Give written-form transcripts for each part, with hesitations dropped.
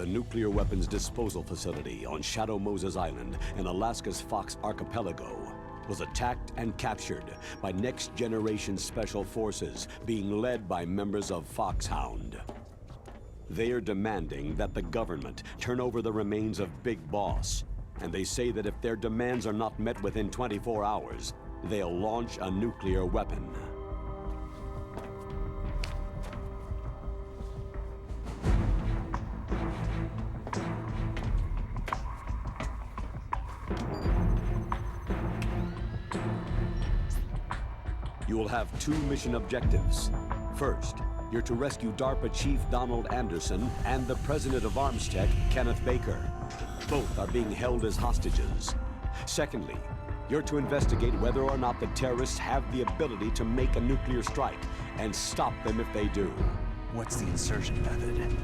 nuclear weapons disposal facility on Shadow Moses Island in Alaska's Fox Archipelago was attacked and captured by next-generation special forces being led by members of Foxhound. They are demanding that the government turn over the remains of Big Boss, and they say that if their demands are not met within 24 hours, they'll launch a nuclear weapon. You will have two mission objectives. First, you're to rescue DARPA Chief Donald Anderson and the President of Armstech, Kenneth Baker. Both are being held as hostages. Secondly, you're to investigate whether or not the terrorists have the ability to make a nuclear strike and stop them if they do. What's the insertion method?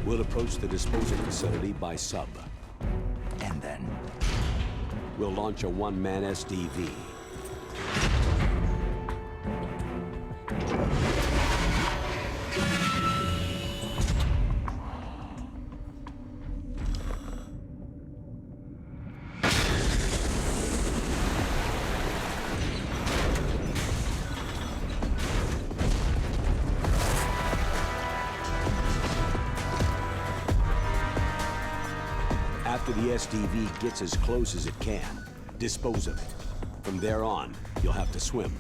We'll approach the disposal facility by sub. And then? We'll launch a one-man SDV. After the SDV gets as close as it can, dispose of it. From there on, you'll have to swim.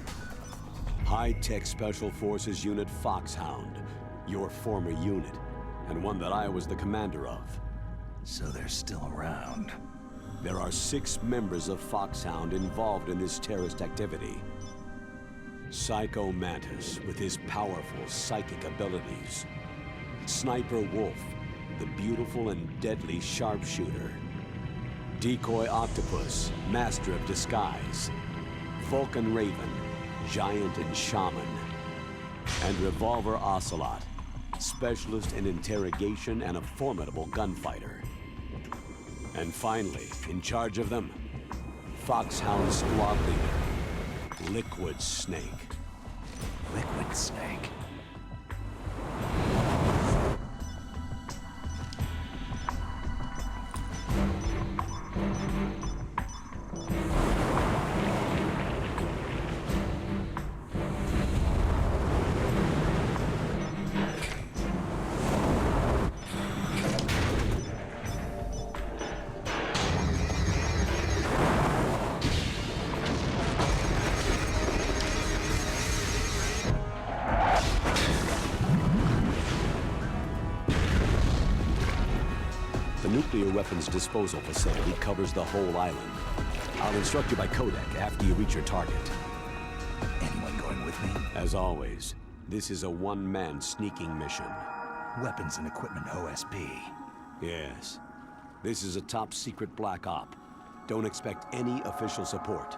High-tech Special Forces Unit Foxhound, your former unit, and one that I was the commander of. So they're still around. There are 6 members of Foxhound involved in this terrorist activity. Psycho Mantis, with his powerful psychic abilities. Sniper Wolf, the beautiful and deadly sharpshooter. Decoy Octopus, master of disguise. Vulcan Raven, giant and shaman. And Revolver Ocelot, specialist in interrogation and a formidable gunfighter. And finally, in charge of them, Foxhound squad leader, Liquid Snake. Liquid Snake? The nuclear weapons disposal facility covers the whole island. I'll instruct you by codec after you reach your target. Anyone going with me? As always, this is a one-man sneaking mission. Weapons and equipment OSP. Yes. This is a top-secret black op. Don't expect any official support.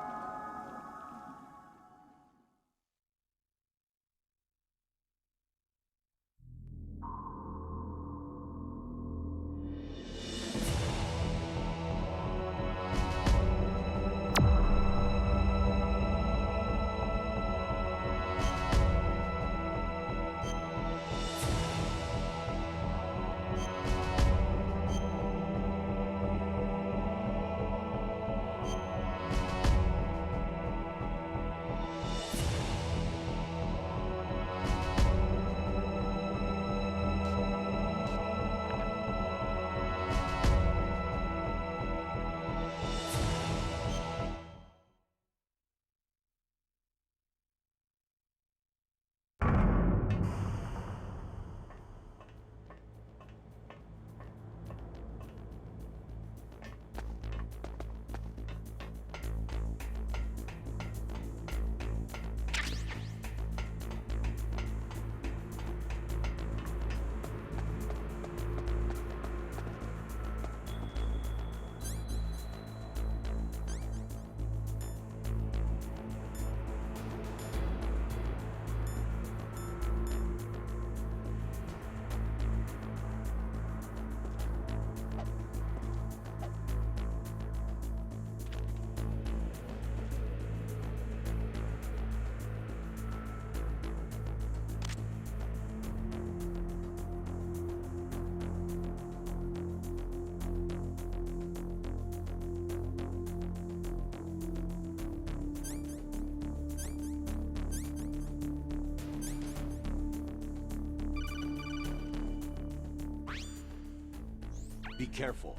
Be careful.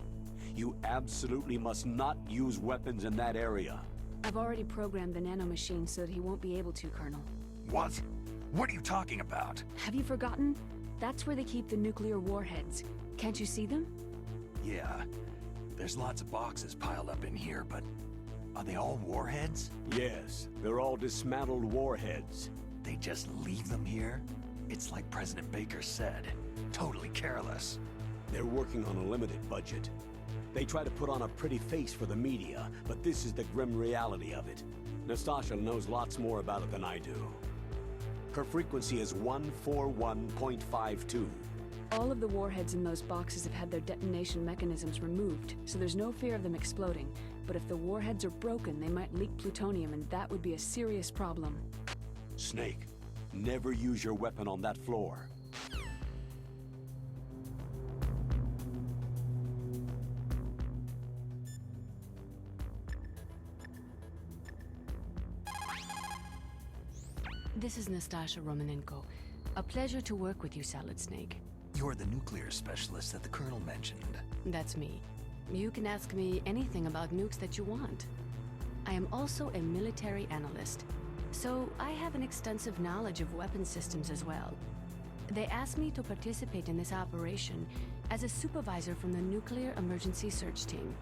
You absolutely must not use weapons in that area. I've already programmed the nanomachine so that he won't be able to, Colonel. What? What are you talking about? Have you forgotten? That's where they keep the nuclear warheads. Can't you see them? Yeah. There's lots of boxes piled up in here, but are they all warheads? Yes, they're all dismantled warheads. They just leave them here? It's like President Baker said. Totally careless. They're working on a limited budget. They try to put on a pretty face for the media, but this is the grim reality of it. Nastasha knows lots more about it than I do. Her frequency is 141.52. All of the warheads in those boxes have had their detonation mechanisms removed, so there's no fear of them exploding. But if the warheads are broken, they might leak plutonium, and that would be a serious problem. Snake, never use your weapon on that floor. This is Nastasha Romanenko. A pleasure to work with you, Solid Snake. You're the nuclear specialist that the Colonel mentioned. That's me. You can ask me anything about nukes that you want. I am also a military analyst, so I have an extensive knowledge of weapon systems as well. They asked me to participate in this operation as a supervisor from the Nuclear Emergency Search Team.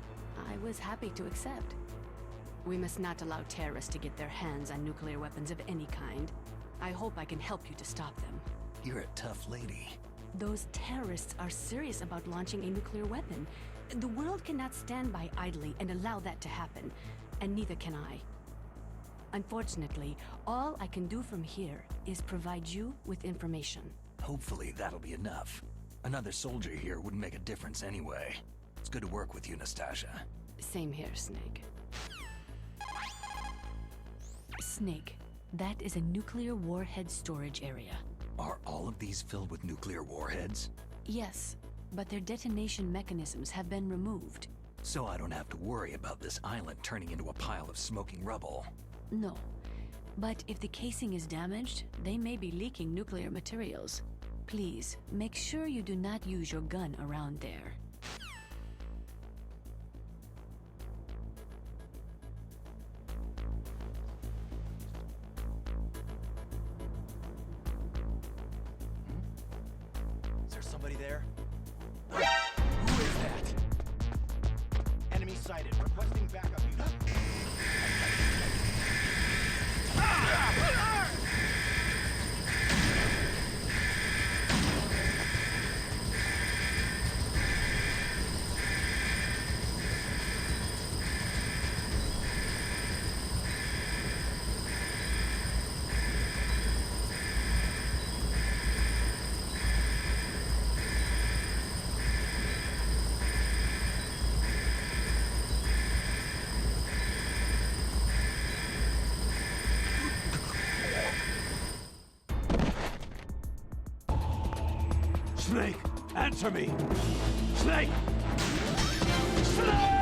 I was happy to accept. We must not allow terrorists to get their hands on nuclear weapons of any kind. I hope I can help you to stop them. You're a tough lady. Those terrorists are serious about launching a nuclear weapon. The world cannot stand by idly and allow that to happen, and neither can I. Unfortunately, all I can do from here is provide you with information. Hopefully that'll be enough. Another soldier here wouldn't make a difference anyway. It's good to work with you, Nastasha. Same here, Snake. Snake, that is a nuclear warhead storage area. Are all of these filled with nuclear warheads? Yes, but their detonation mechanisms have been removed. So I don't have to worry about this island turning into a pile of smoking rubble. No, but if the casing is damaged, they may be leaking nuclear materials. Please, make sure you do not use your gun around there. Is there somebody there? Who is that? Enemy sighted. Requesting backup unit. Snake, answer me! Snake! Snake!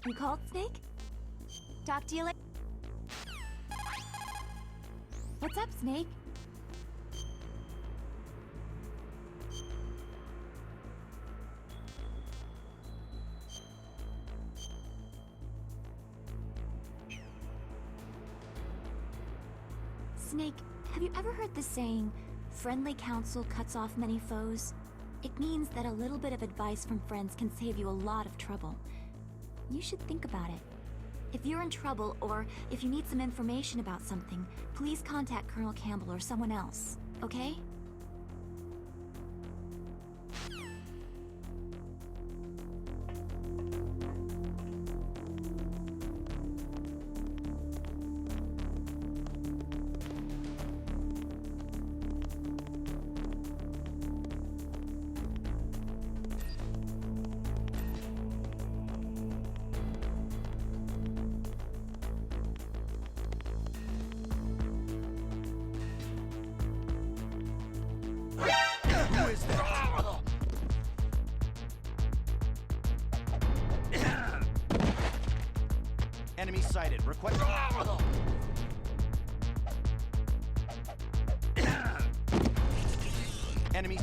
You called, Snake? Talk to you later. What's up, Snake? Snake, have you ever heard the saying, friendly counsel cuts off many foes? It means that a little bit of advice from friends can save you a lot of trouble. You should think about it. If you're in trouble, or if you need some information about something, please contact Colonel Campbell or someone else, okay? Who is that? Enemy sighted. Request. Enemy.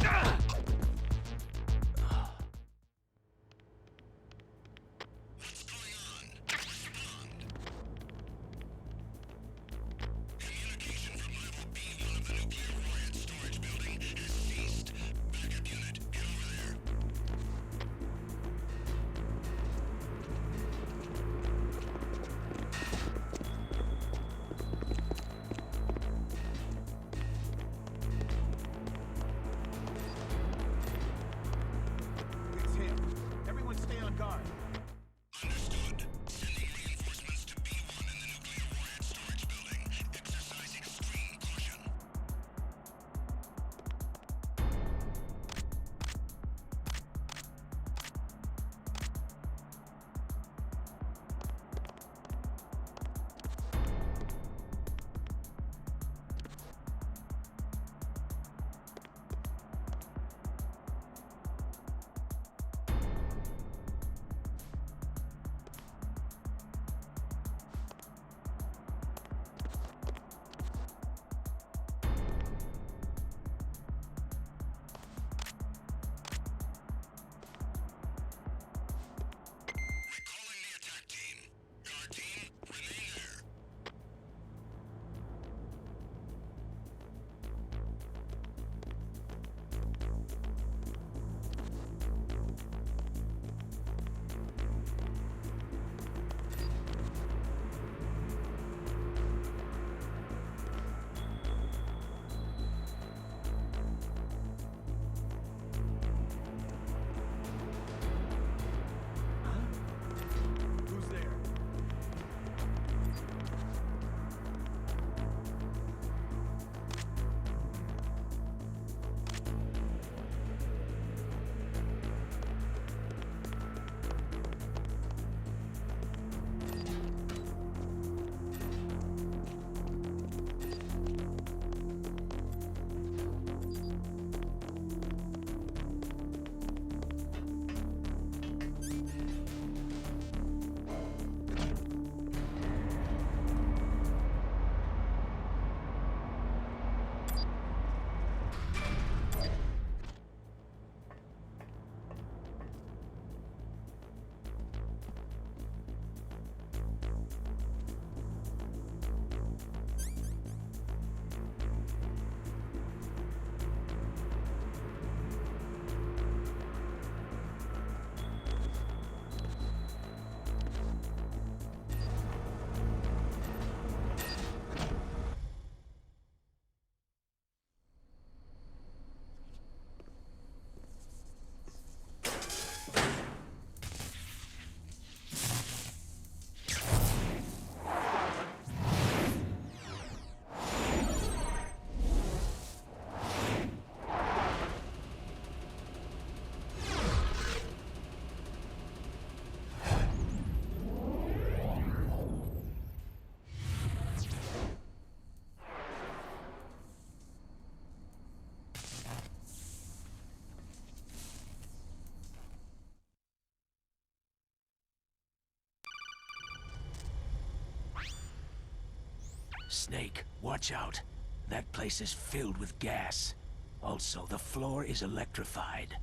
Snake, watch out. That place is filled with gas. Also, the floor is electrified.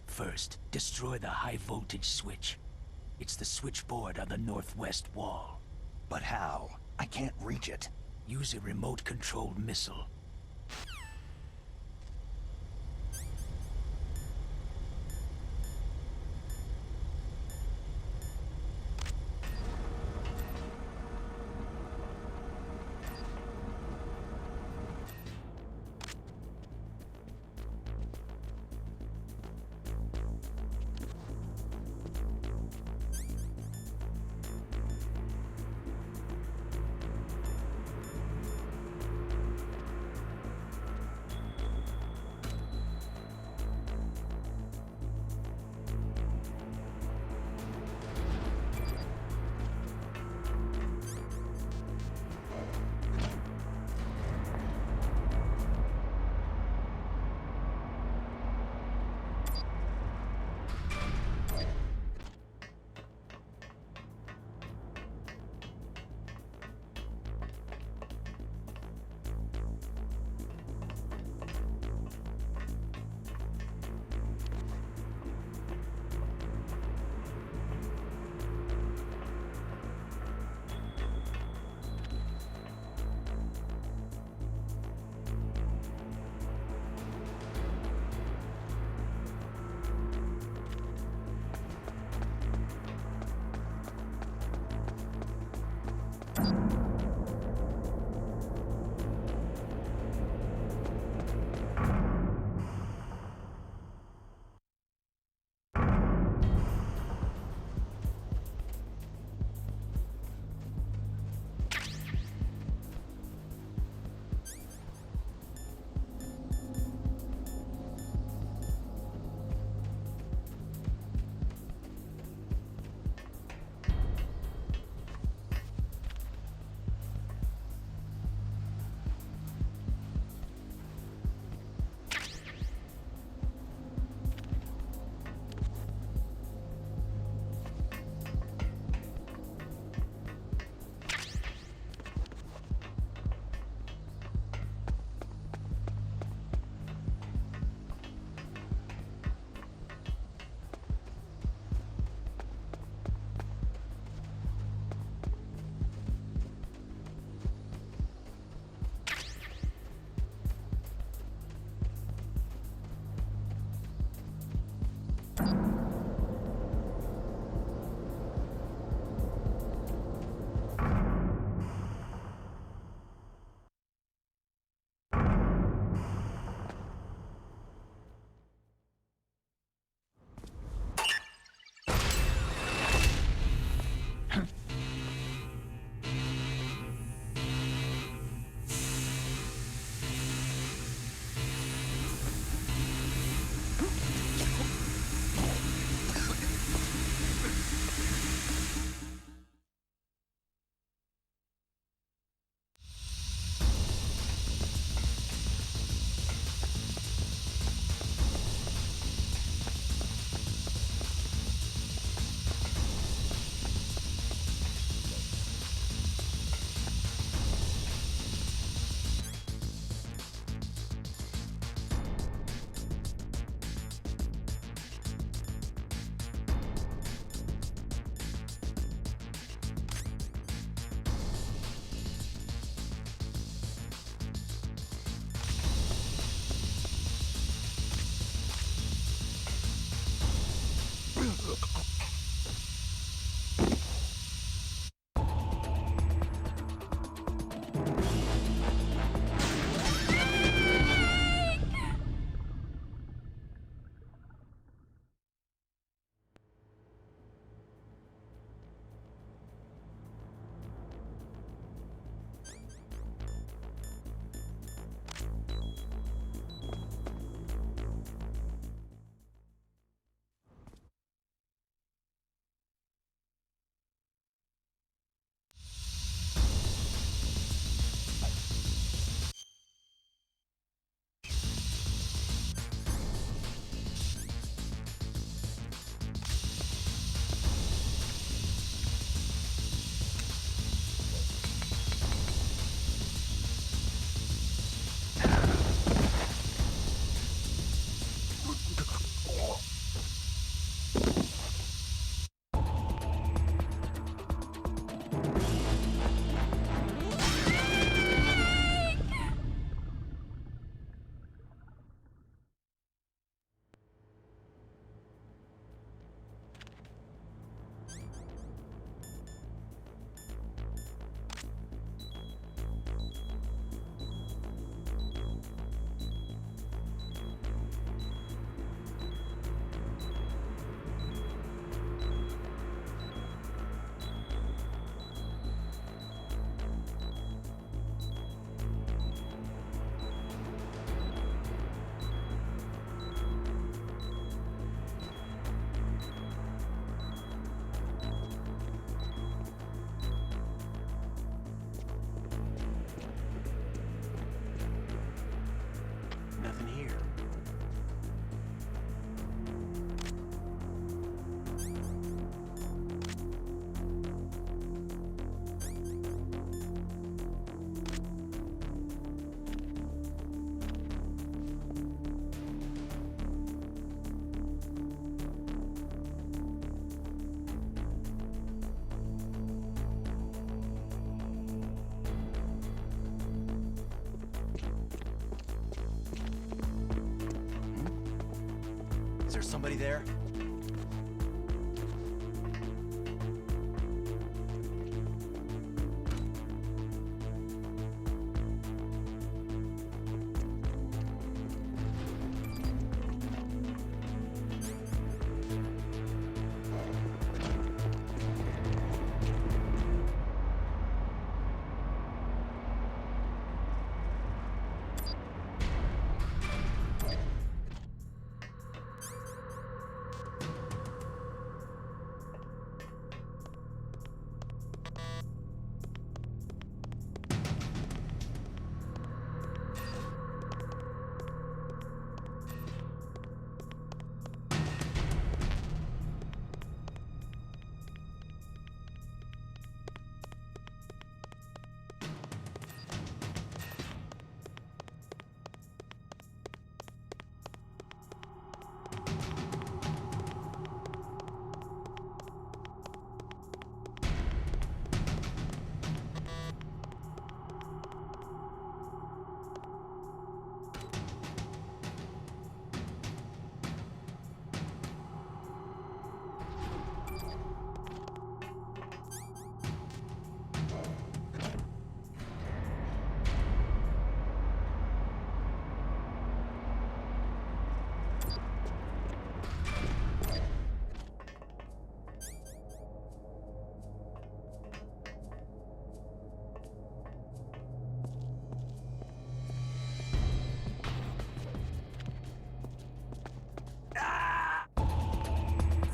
First, destroy the high-voltage switch. It's the switchboard on the northwest wall. But how? I can't reach it. Use a remote-controlled missile. Is there somebody there?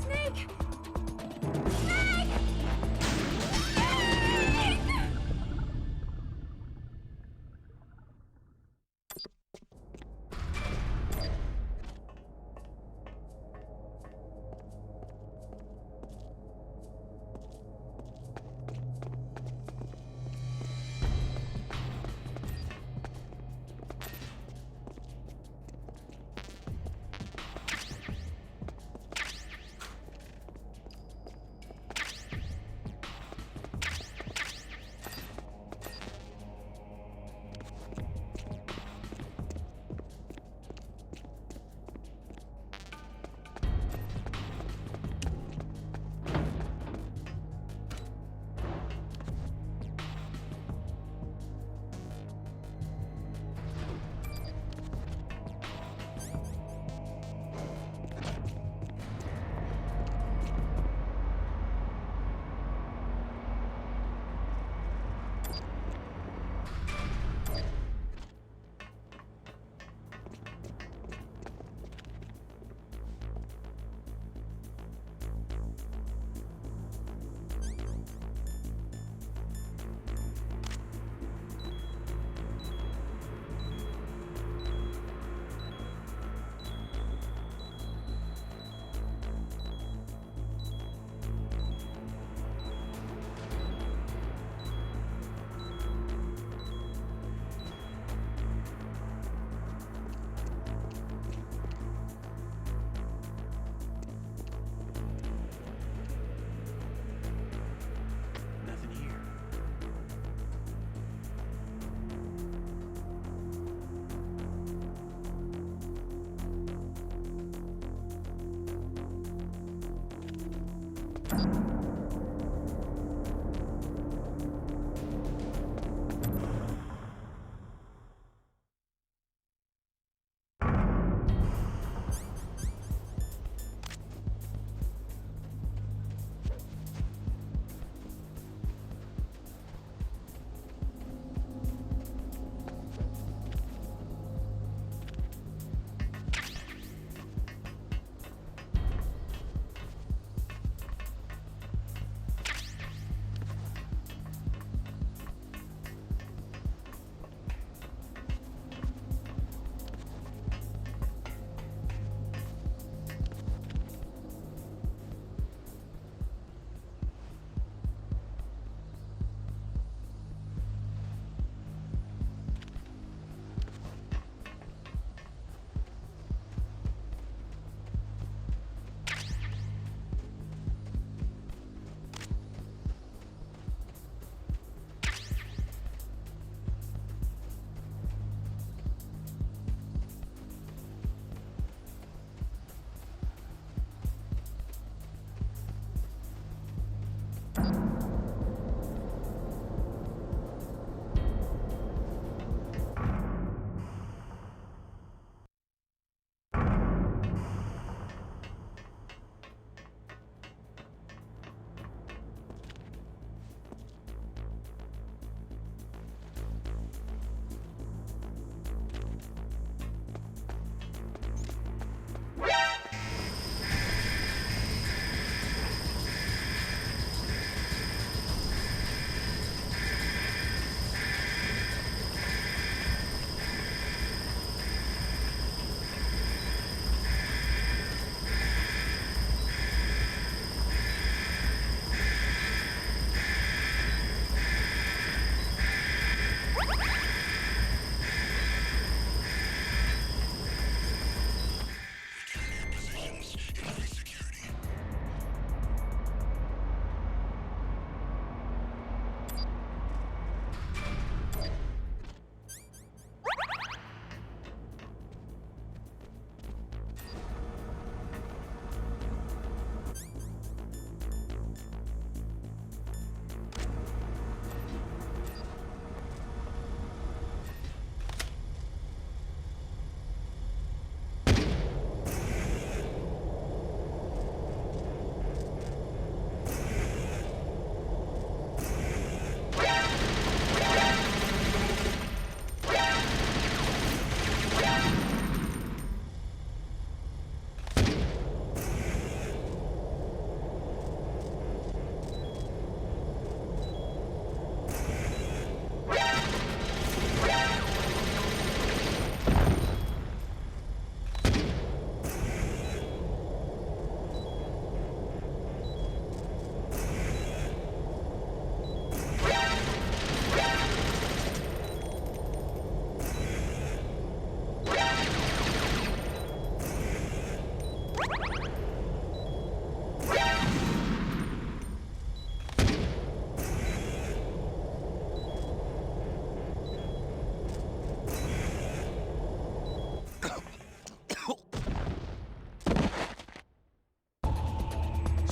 Snake! Snake! Snake! Nothing here.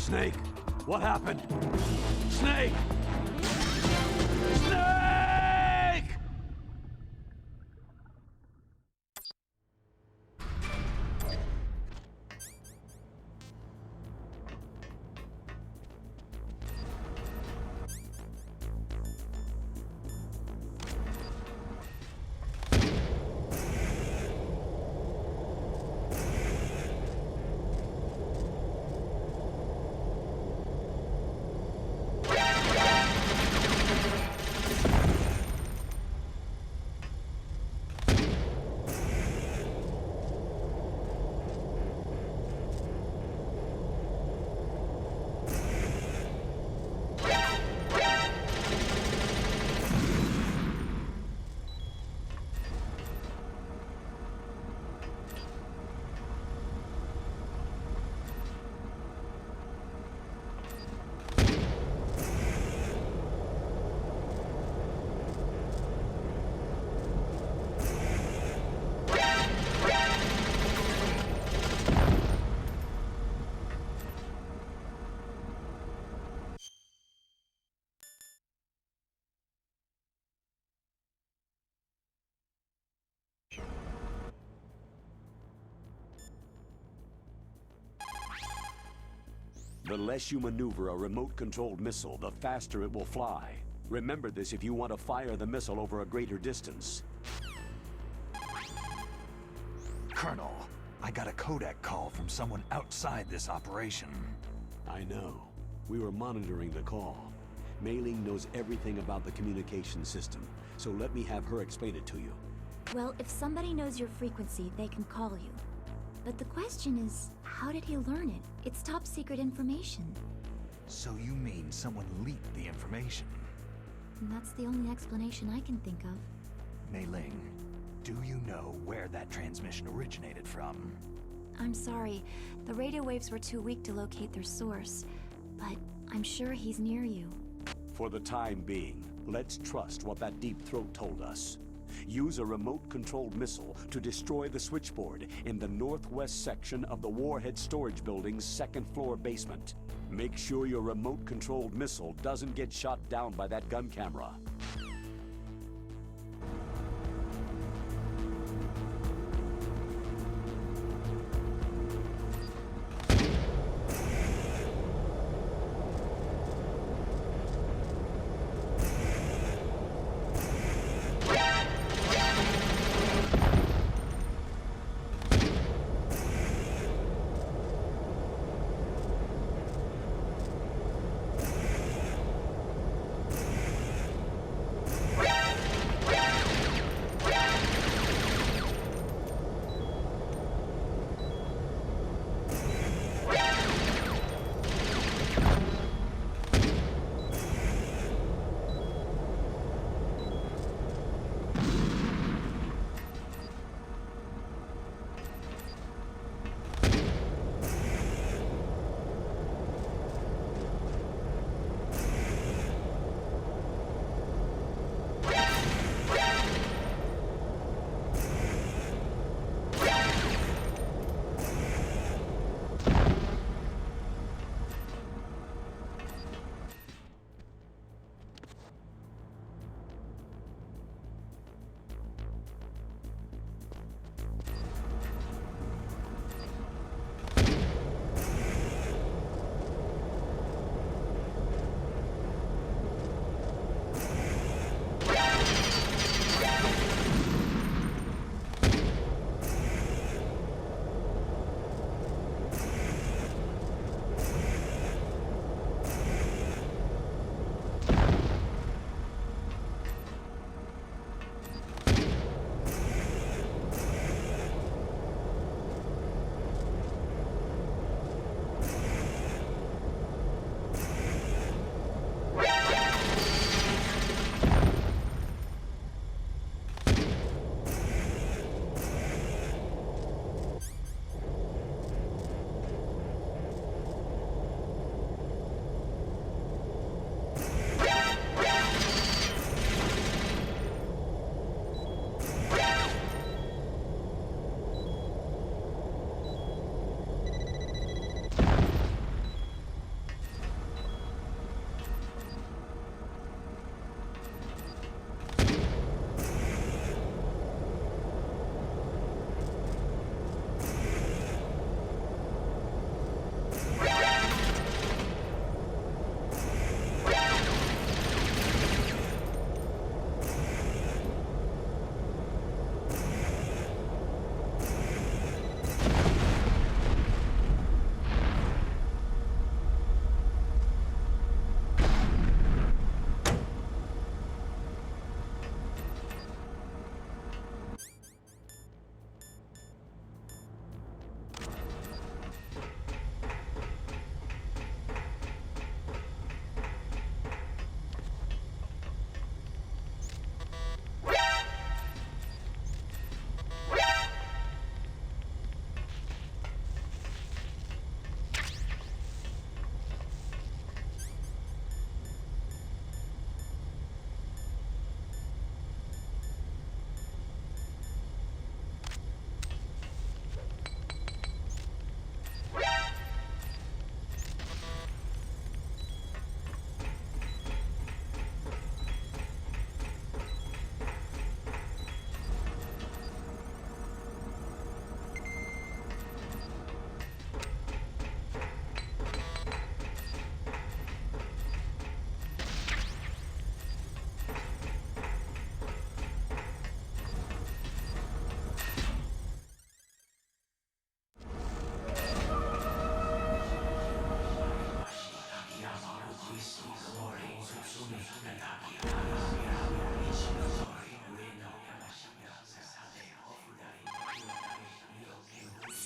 Snake, what happened? Snake! Snake! The less you maneuver a remote-controlled missile, the faster it will fly. Remember this if you want to fire the missile over a greater distance. Colonel, I got a codec call from someone outside this operation. I know. We were monitoring the call. Mei Ling knows everything about the communication system, so let me have her explain it to you. Well, if somebody knows your frequency, they can call you. But the question is, how did he learn it? It's top secret information. So you mean someone leaked the information? And that's the only explanation I can think of. Mei Ling, do you know where that transmission originated from? I'm sorry, the radio waves were too weak to locate their source, but I'm sure he's near you. For the time being, let's trust what that deep throat told us. Use a remote-controlled missile to destroy the switchboard in the northwest section of the Warhead Storage Building's second-floor basement. Make sure your remote-controlled missile doesn't get shot down by that gun camera.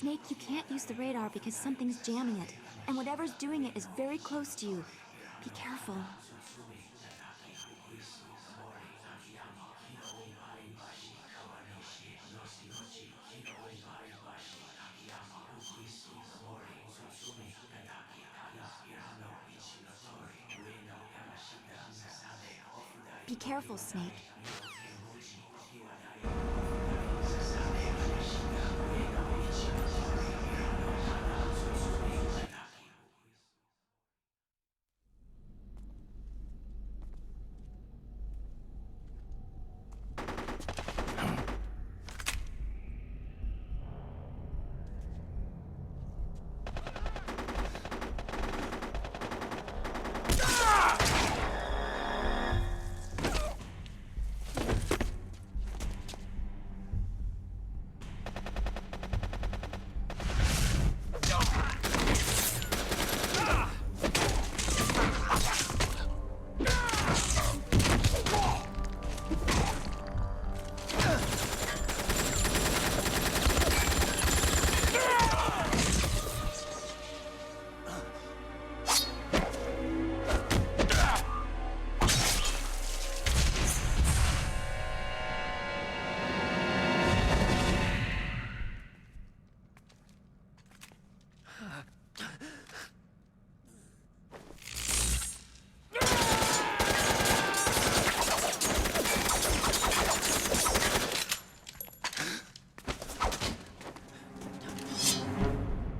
Snake, you can't use the radar because something's jamming it. And whatever's doing it is very close to you. Be careful. Be careful, Snake.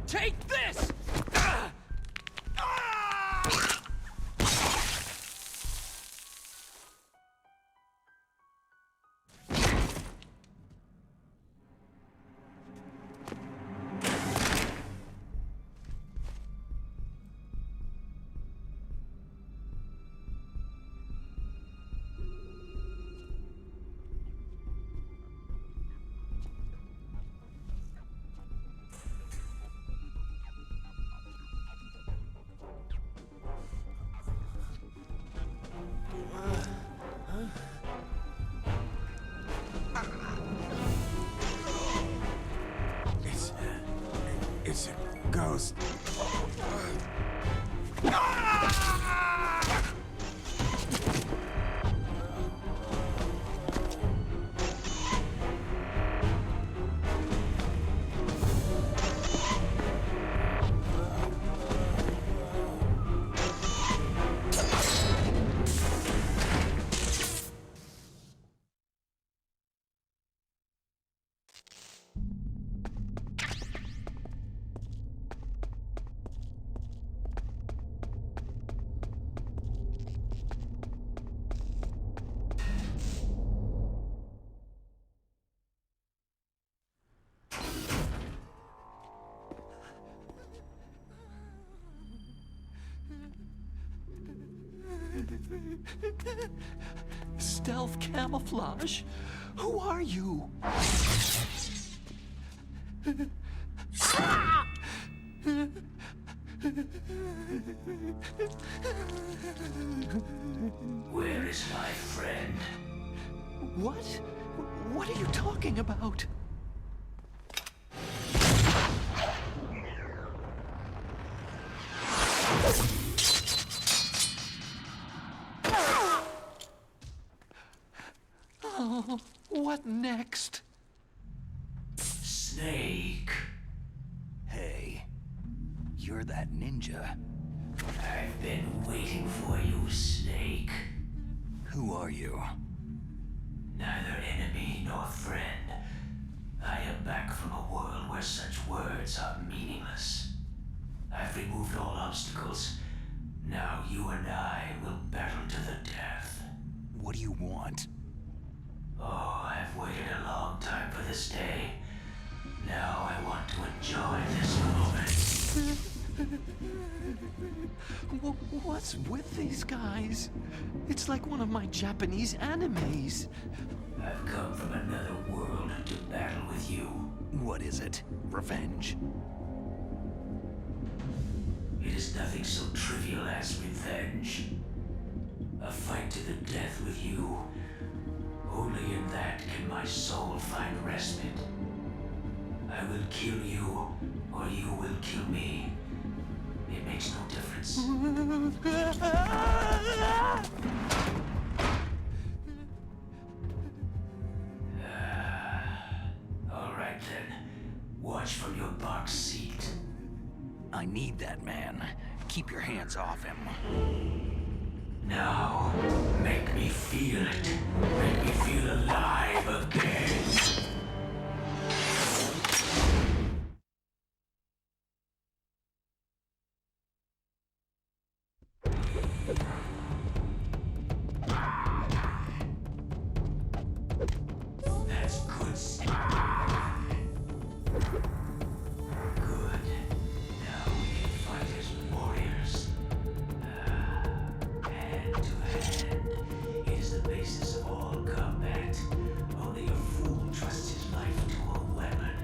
Take this! It's a ghost. Stealth camouflage? Who are you? Where is my friend? What? What are you talking about? Oh, what next? Snake. Hey, you're that ninja. I've been waiting for you, Snake. Who are you? Neither enemy nor friend. I am back from a world where such words are meaningless. I've removed all obstacles. Now you and I will battle to the death. What do you want? Oh, I've waited a long time for this day. Now I want to enjoy this moment. What's with these guys? It's like one of my Japanese animes. I've come from another world to battle with you. What is it? Revenge? It is nothing so trivial as revenge. A fight to the death with you. Only in that can my soul find respite. I will kill you, or you will kill me. It makes no difference. All right then. Watch from your box seat. I need that man. Keep your hands off him. Now, make me feel it. Make me feel alive again. That's good stuff. Good. Now we can fight as warriors. Hand to hand. It is the basis of all combat. Only a fool trusts his life to a weapon.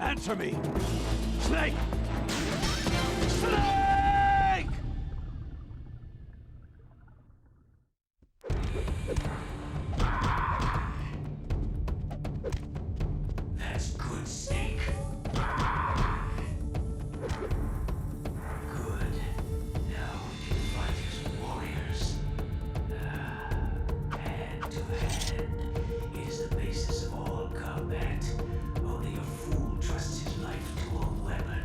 Answer me! Snake! Snake! That's good, Snake. Good. Now we can fight as warriors. Hand to hand. It is the basis of all combat. Only a fool trusts his life to a weapon.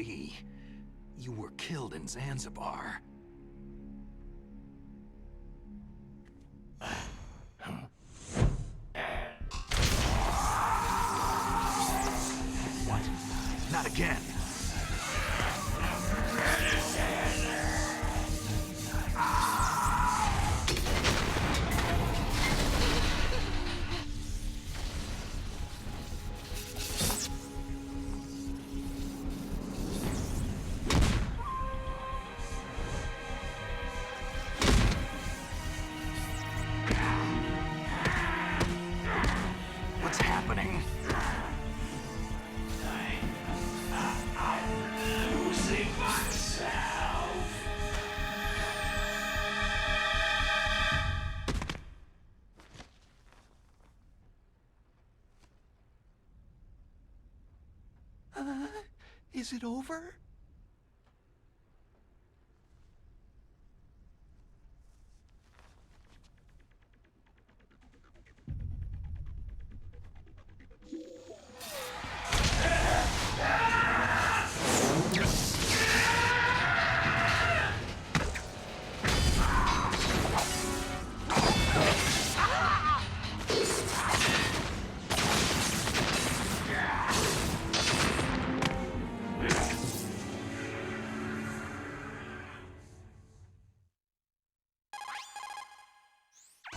be. You were killed in Zanzibar. What? Not again. What's happening? I'm losing myself. Is it over?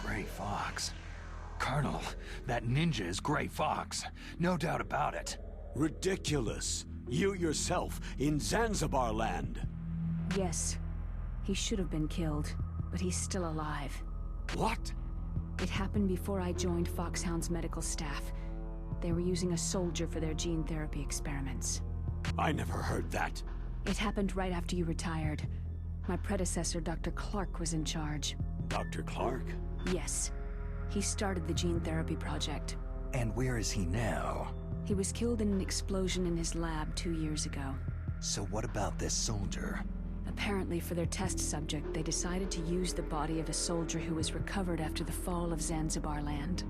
Gray Fox. Colonel, that ninja is Gray Fox. No doubt about it. Ridiculous. You yourself in Zanzibar land. Yes. He should have been killed, but he's still alive. What? It happened before I joined Foxhound's medical staff. They were using a soldier for their gene therapy experiments. I never heard that. It happened right after you retired. My predecessor, Dr. Clark, was in charge. Dr. Clark? Yes. He started the gene therapy project. And where is he now? He was killed in an explosion in his lab 2 years ago. So what about this soldier? Apparently, for their test subject, they decided to use the body of a soldier who was recovered after the fall of Zanzibar land.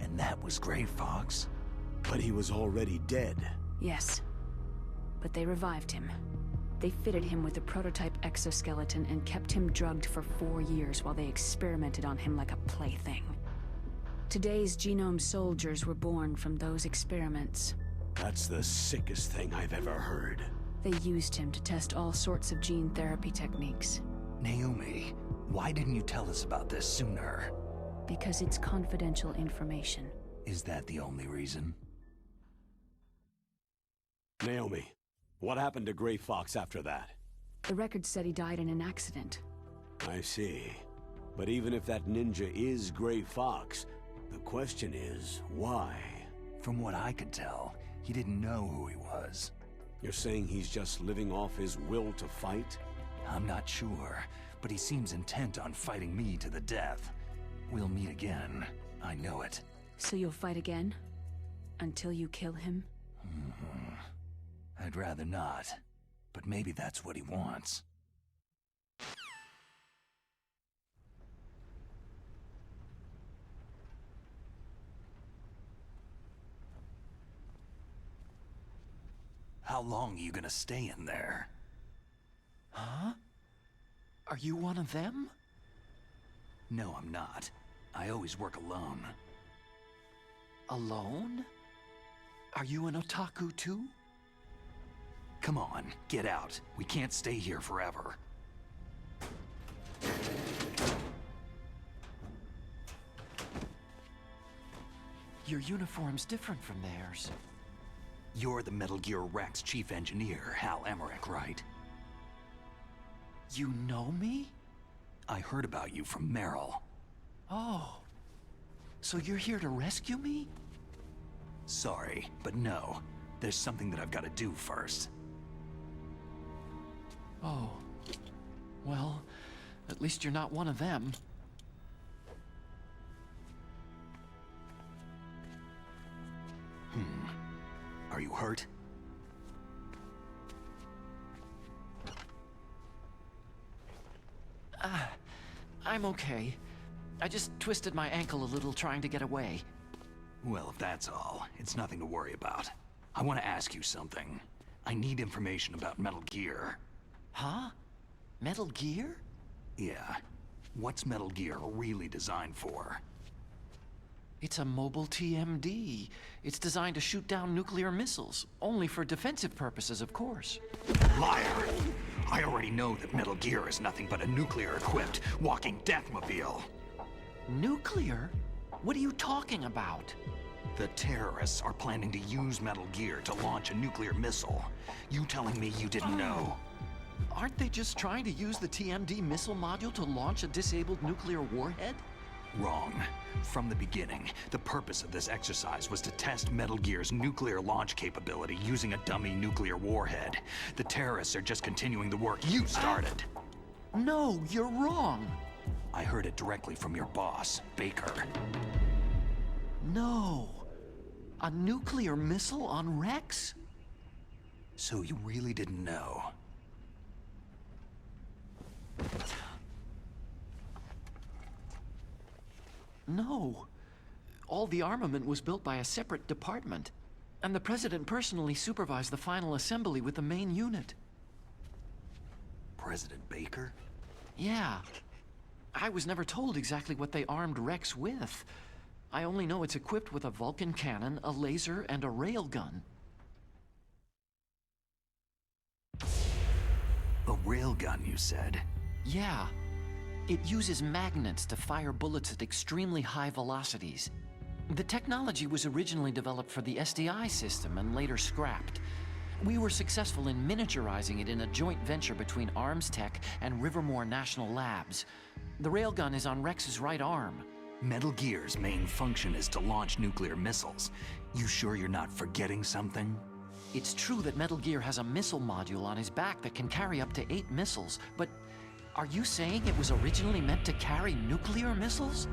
And that was Gray Fox? But he was already dead. Yes. But they revived him. They fitted him with a prototype exoskeleton and kept him drugged for 4 years while they experimented on him like a plaything. Today's genome soldiers were born from those experiments. That's the sickest thing I've ever heard. They used him to test all sorts of gene therapy techniques. Naomi, why didn't you tell us about this sooner? Because it's confidential information. Is that the only reason? Naomi, what happened to Gray Fox after that? The record said he died in an accident. I see. But even if that ninja is Gray Fox, the question is, why? From what I could tell, he didn't know who he was. You're saying he's just living off his will to fight? I'm not sure, but he seems intent on fighting me to the death. We'll meet again. I know it. So you'll fight again? Until you kill him? I'd rather not, but maybe that's what he wants. How long are you gonna stay in there? Huh? Are you one of them? No, I'm not. I always work alone. Alone? Are you an otaku too? Come on, get out. We can't stay here forever. Your uniform's different from theirs. You're the Metal Gear Rex chief engineer, Hal Emmerich, right? You know me? I heard about you from Meryl. Oh. So you're here to rescue me? Sorry, but no. There's something that I've got to do first. Oh. Well, at least you're not one of them. Are you hurt? I'm okay. I just twisted my ankle a little trying to get away. Well, if that's all, it's nothing to worry about. I want to ask you something. I need information about Metal Gear. Huh? Metal Gear? Yeah. What's Metal Gear really designed for? It's a mobile TMD. It's designed to shoot down nuclear missiles. Only for defensive purposes, of course. Liar! I already know that Metal Gear is nothing but a nuclear-equipped walking deathmobile. Nuclear? What are you talking about? The terrorists are planning to use Metal Gear to launch a nuclear missile. You telling me you didn't know? Aren't they just trying to use the TMD missile module to launch a disabled nuclear warhead? Wrong. From the beginning, the purpose of this exercise was to test Metal Gear's nuclear launch capability using a dummy nuclear warhead. The terrorists are just continuing the work you started. No, you're wrong. I heard it directly from your boss, Baker. No. A nuclear missile on Rex? So you really didn't know? No. All the armament was built by a separate department, and the President personally supervised the final assembly with the main unit. President Baker? Yeah. I was never told exactly what they armed Rex with. I only know it's equipped with a Vulcan cannon, a laser, and a railgun. A railgun, you said? Yeah. It uses magnets to fire bullets at extremely high velocities. The technology was originally developed for the SDI system and later scrapped. We were successful in miniaturizing it in a joint venture between Arms Tech and Rivermore National Labs. The railgun is on Rex's right arm. Metal Gear's main function is to launch nuclear missiles. You sure you're not forgetting something? It's true that Metal Gear has a missile module on his back that can carry up to 8 missiles, but are you saying it was originally meant to carry nuclear missiles?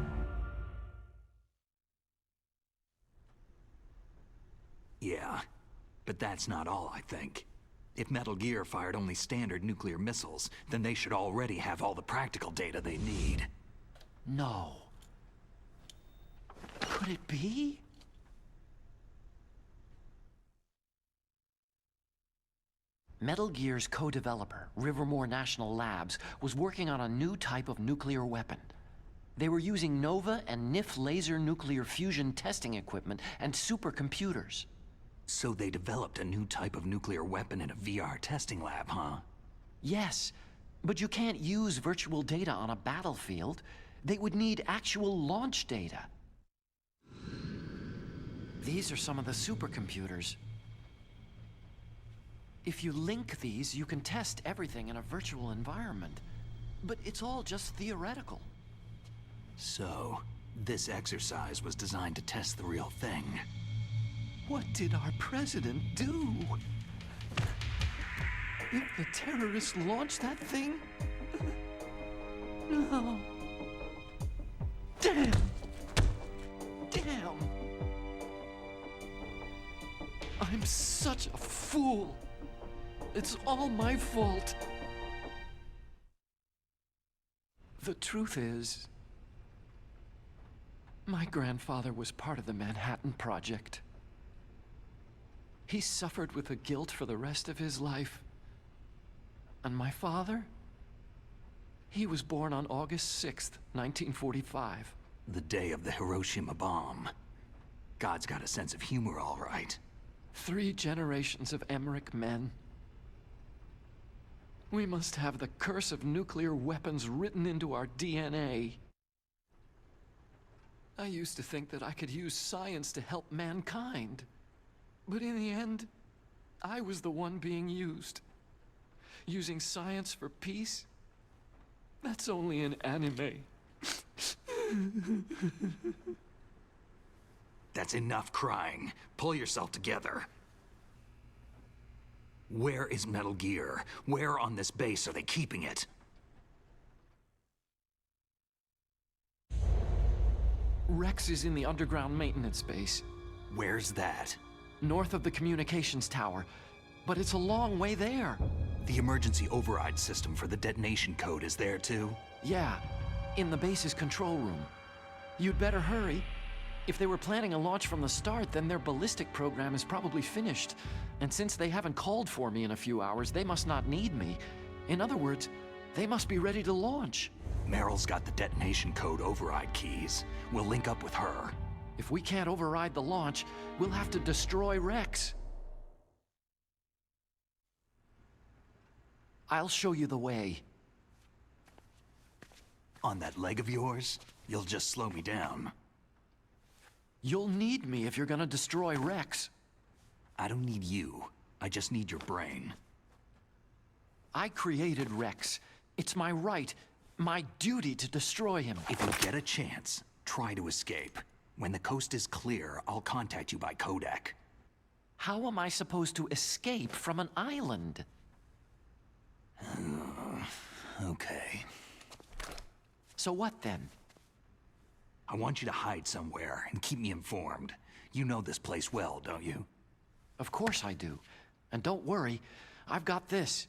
Yeah, but that's not all, I think. If Metal Gear fired only standard nuclear missiles, then they should already have all the practical data they need. No. Could it be? Metal Gear's co-developer, Rivermore National Labs, was working on a new type of nuclear weapon. They were using NOVA and NIF laser nuclear fusion testing equipment and supercomputers. So they developed a new type of nuclear weapon in a VR testing lab, huh? Yes, but you can't use virtual data on a battlefield. They would need actual launch data. These are some of the supercomputers. If you link these, you can test everything in a virtual environment. But it's all just theoretical. So, this exercise was designed to test the real thing. What did our president do? If the terrorists launched that thing? No. Damn! Damn! I'm such a fool. It's all my fault. The truth is, my grandfather was part of the Manhattan Project. He suffered with the guilt for the rest of his life. And my father? He was born on August 6th, 1945. The day of the Hiroshima bomb. God's got a sense of humor, all right. 3 generations of Emmerich men. We must have the curse of nuclear weapons written into our DNA. I used to think that I could use science to help mankind. But in the end, I was the one being used. Using science for peace? That's only in anime. That's enough crying. Pull yourself together. Where is Metal Gear? Where on this base are they keeping it? Rex is in the underground maintenance base. Where's that? North of the communications tower. But it's a long way there. The emergency override system for the detonation code is there too? Yeah, in the base's control room. You'd better hurry. If they were planning a launch from the start, then their ballistic program is probably finished. And since they haven't called for me in a few hours, they must not need me. In other words, they must be ready to launch. Meryl's got the detonation code override keys. We'll link up with her. If we can't override the launch, we'll have to destroy Rex. I'll show you the way. On that leg of yours, you'll just slow me down. You'll need me if you're gonna destroy Rex. I don't need you. I just need your brain. I created Rex. It's my right, my duty to destroy him. If you get a chance, try to escape. When the coast is clear, I'll contact you by codec. How am I supposed to escape from an island? Okay. So what then? I want you to hide somewhere and keep me informed. You know this place well, don't you? Of course I do. And don't worry, I've got this.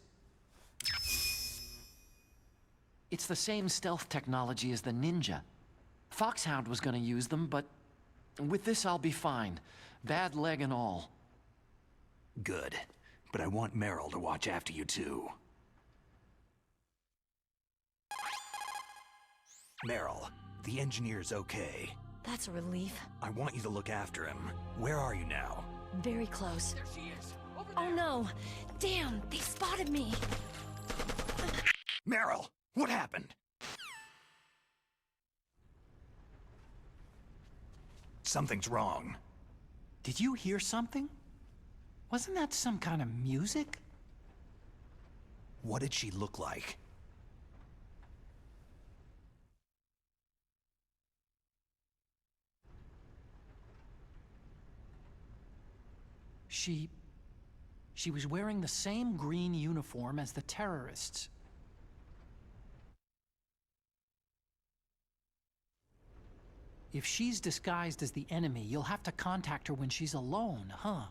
It's the same stealth technology as the Ninja. Foxhound was gonna use them, but with this I'll be fine. Bad leg and all. Good. But I want Meryl to watch after you too. Meryl, the engineer's okay. That's a relief. I want you to look after him. Where are you now? Very close. There she is. Oh no! Damn, they spotted me! Meryl, what happened? Something's wrong. Did you hear something? Wasn't that some kind of music? What did she look like? She was wearing the same green uniform as the terrorists. If she's disguised as the enemy, you'll have to contact her when she's alone, huh?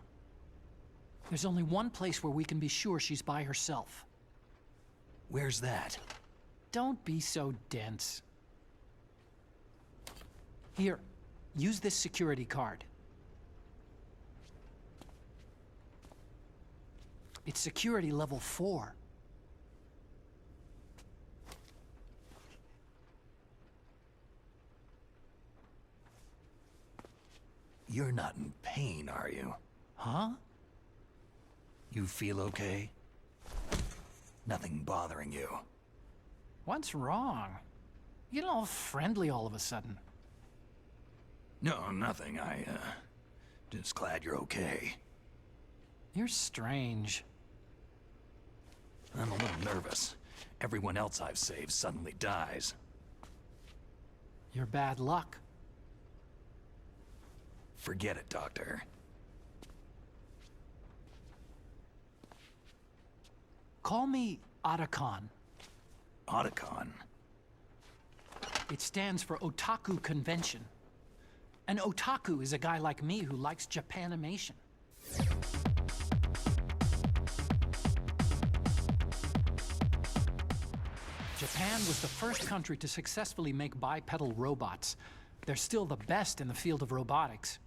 There's only one place where we can be sure she's by herself. Where's that? Don't be so dense. Here, use this security card. It's security level 4. You're not in pain, are you? Huh? You feel okay? Nothing bothering you? What's wrong? You get all friendly all of a sudden. No, nothing. Just glad you're okay. You're strange. I'm a little nervous. Everyone else I've saved suddenly dies. You're bad luck. Forget it, Doctor. Call me Otacon. Otacon? It stands for Otaku Convention. An otaku is a guy like me who likes Japanimation. Japan was the first country to successfully make bipedal robots. They're still the best in the field of robotics.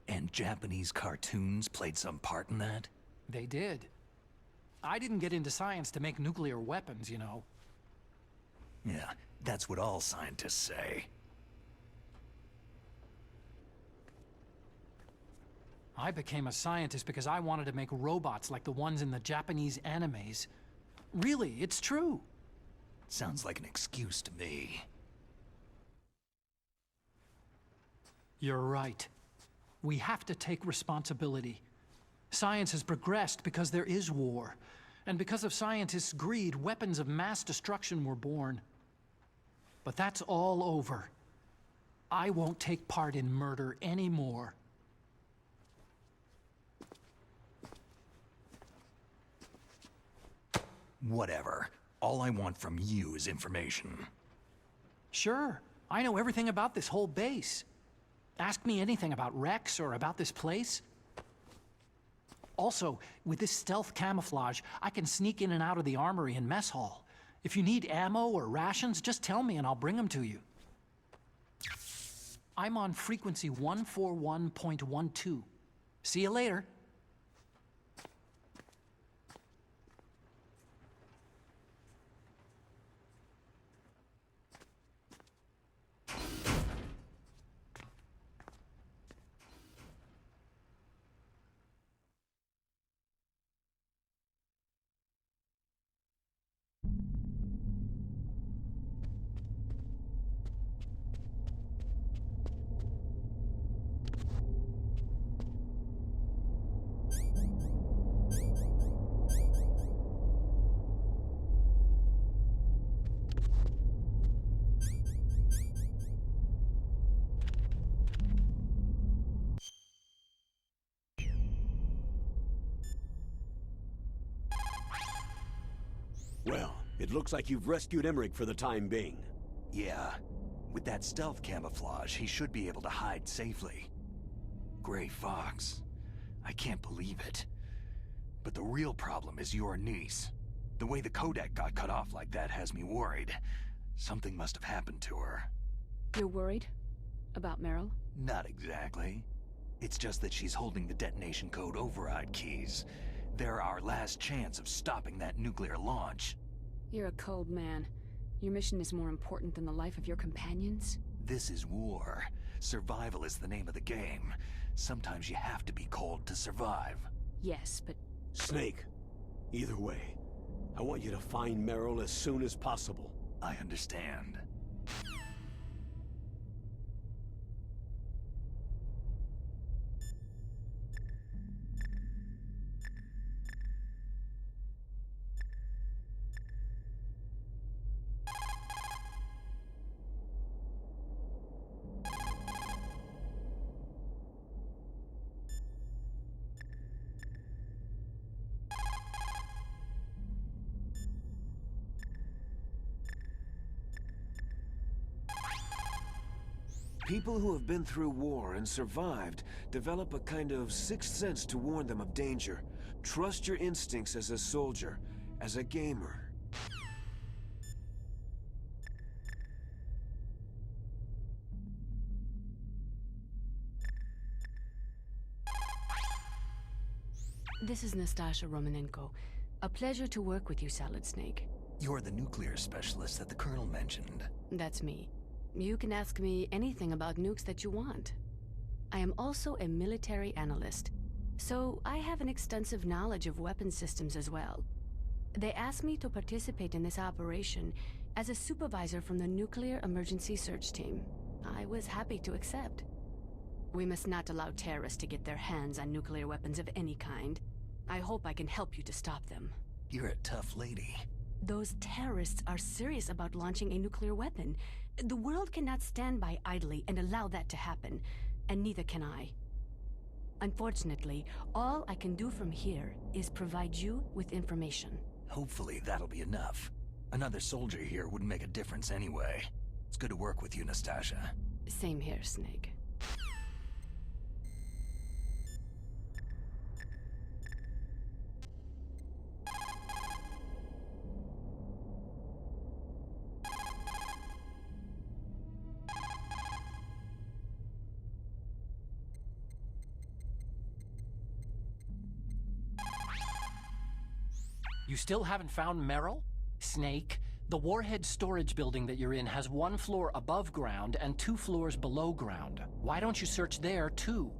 And Japanese cartoons played some part in that? They did. I didn't get into science to make nuclear weapons, you know. Yeah, that's what all scientists say. I became a scientist because I wanted to make robots like the ones in the Japanese animes. Really, it's true. Sounds like an excuse to me. You're right. We have to take responsibility. Science has progressed because there is war. And because of scientists' greed, weapons of mass destruction were born. But that's all over. I won't take part in murder anymore. Whatever. All I want from you is information. Sure. I know everything about this whole base. Ask me anything about Rex or about this place. Also, with this stealth camouflage, I can sneak in and out of the armory and mess hall. If you need ammo or rations, just tell me and I'll bring them to you. I'm on frequency 141.12. See you later. Well, it looks like you've rescued Emmerich for the time being. Yeah. With that stealth camouflage, he should be able to hide safely. Gray Fox. I can't believe it. But the real problem is your niece. The way the codec got cut off like that has me worried. Something must have happened to her. You're worried? About Meryl? Not exactly. It's just that she's holding the detonation code override keys. They're our last chance of stopping that nuclear launch. You're a cold man. Your mission is more important than the life of your companions? This is war. Survival is the name of the game. Sometimes you have to be cold to survive. Yes, but... Snake, either way, I want you to find Meryl as soon as possible. I understand. People who have been through war and survived develop a kind of sixth sense to warn them of danger. Trust your instincts as a soldier, as a gamer. This is Nastasha Romanenko. A pleasure to work with you, Salad Snake. You're the nuclear specialist that the Colonel mentioned. That's me. You can ask me anything about nukes that you want. I am also a military analyst, so I have an extensive knowledge of weapon systems as well. They asked me to participate in this operation as a supervisor from the Nuclear Emergency Search Team. I was happy to accept. We must not allow terrorists to get their hands on nuclear weapons of any kind. I hope I can help you to stop them. You're a tough lady. Those terrorists are serious about launching a nuclear weapon. The world cannot stand by idly and allow that to happen, and neither can I. Unfortunately, all I can do from here is provide you with information. Hopefully that'll be enough. Another soldier here wouldn't make a difference anyway. It's good to work with you, Nastasha. Same here, Snake. You still haven't found Meryl? Snake, the warhead storage building that you're in has 1 floor above ground and 2 floors below ground. Why don't you search there, too?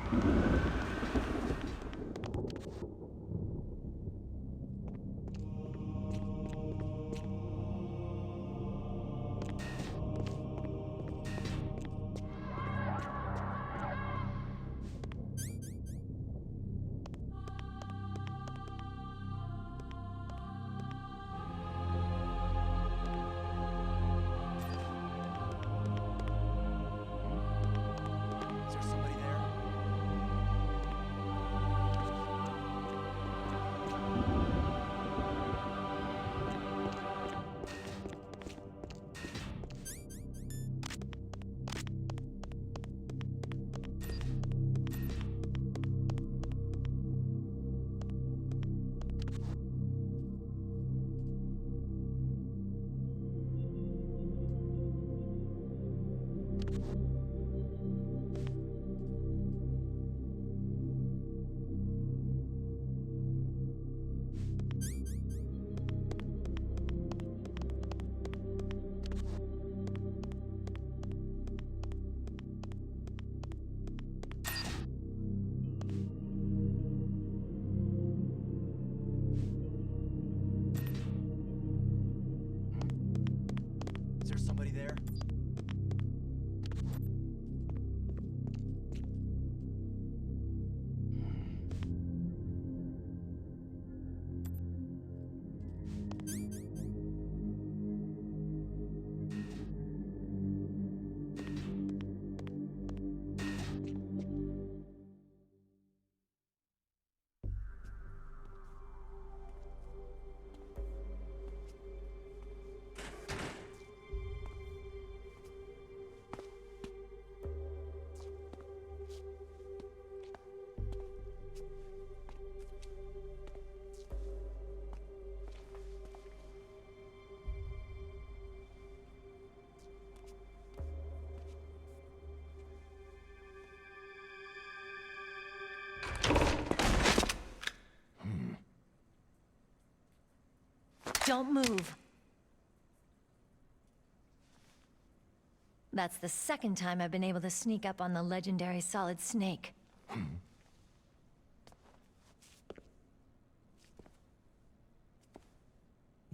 Is there somebody there? Is there somebody there? Don't move. That's the second time I've been able to sneak up on the legendary Solid Snake.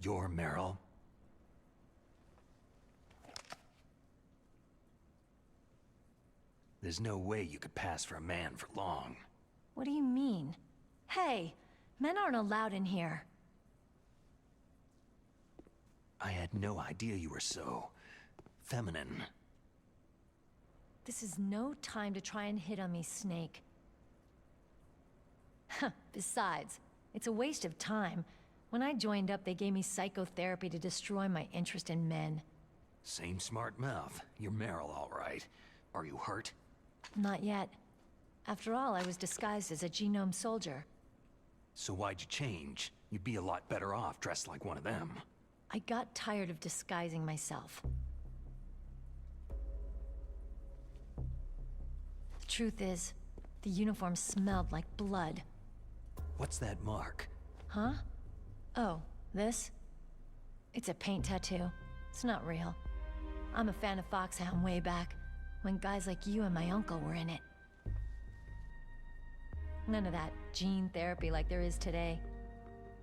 You're Meryl? There's no way you could pass for a man for long. What do you mean? Hey, men aren't allowed in here. I had no idea you were so... feminine. This is no time to try and hit on me, Snake. Besides, it's a waste of time. When I joined up, they gave me psychotherapy to destroy my interest in men. Same smart mouth. You're Meryl, all right. Are you hurt? Not yet. After all, I was disguised as a genome soldier. So why'd you change? You'd be a lot better off dressed like one of them. I got tired of disguising myself. The truth is, the uniform smelled like blood. What's that mark? Huh? Oh, this? It's a paint tattoo. It's not real. I'm a fan of Foxhound way back, when guys like you and my uncle were in it. None of that gene therapy like there is today.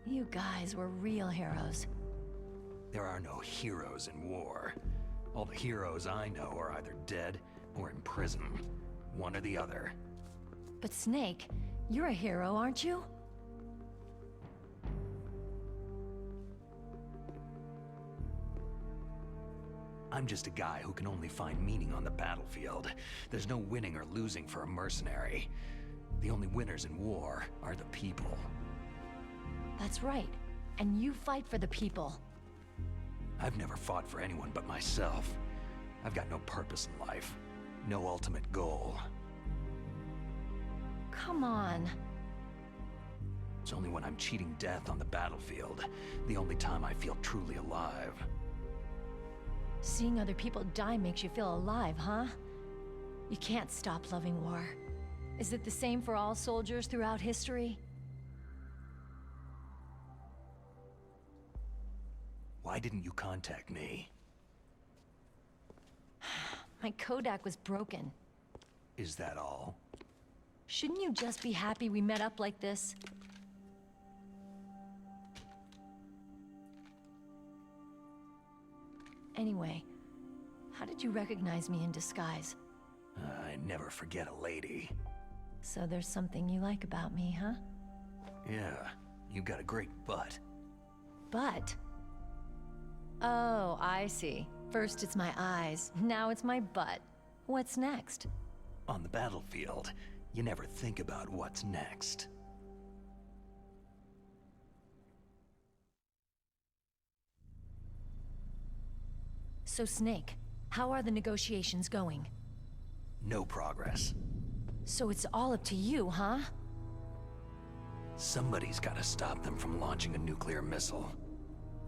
You guys were real heroes. There are no heroes in war. All the heroes I know are either dead or in prison. One or the other. But Snake, you're a hero, aren't you? I'm just a guy who can only find meaning on the battlefield. There's no winning or losing for a mercenary. The only winners in war are the people. That's right. And you fight for the people. I've never fought for anyone but myself. I've got no purpose in life. No ultimate goal. Come on. It's only when I'm cheating death on the battlefield, the only time I feel truly alive. Seeing other people die makes you feel alive, huh? You can't stop loving war. Is it the same for all soldiers throughout history? Why didn't you contact me? My Kodak was broken. Is that all? Shouldn't you just be happy we met up like this? Anyway, how did you recognize me in disguise? I never forget a lady. So there's something you like about me, huh? Yeah, you got a great butt. Butt? Oh, I see. First it's my eyes, now it's my butt. What's next? On the battlefield, you never think about what's next. So Snake, how are the negotiations going? No progress. So it's all up to you, huh? Somebody's gotta stop them from launching a nuclear missile.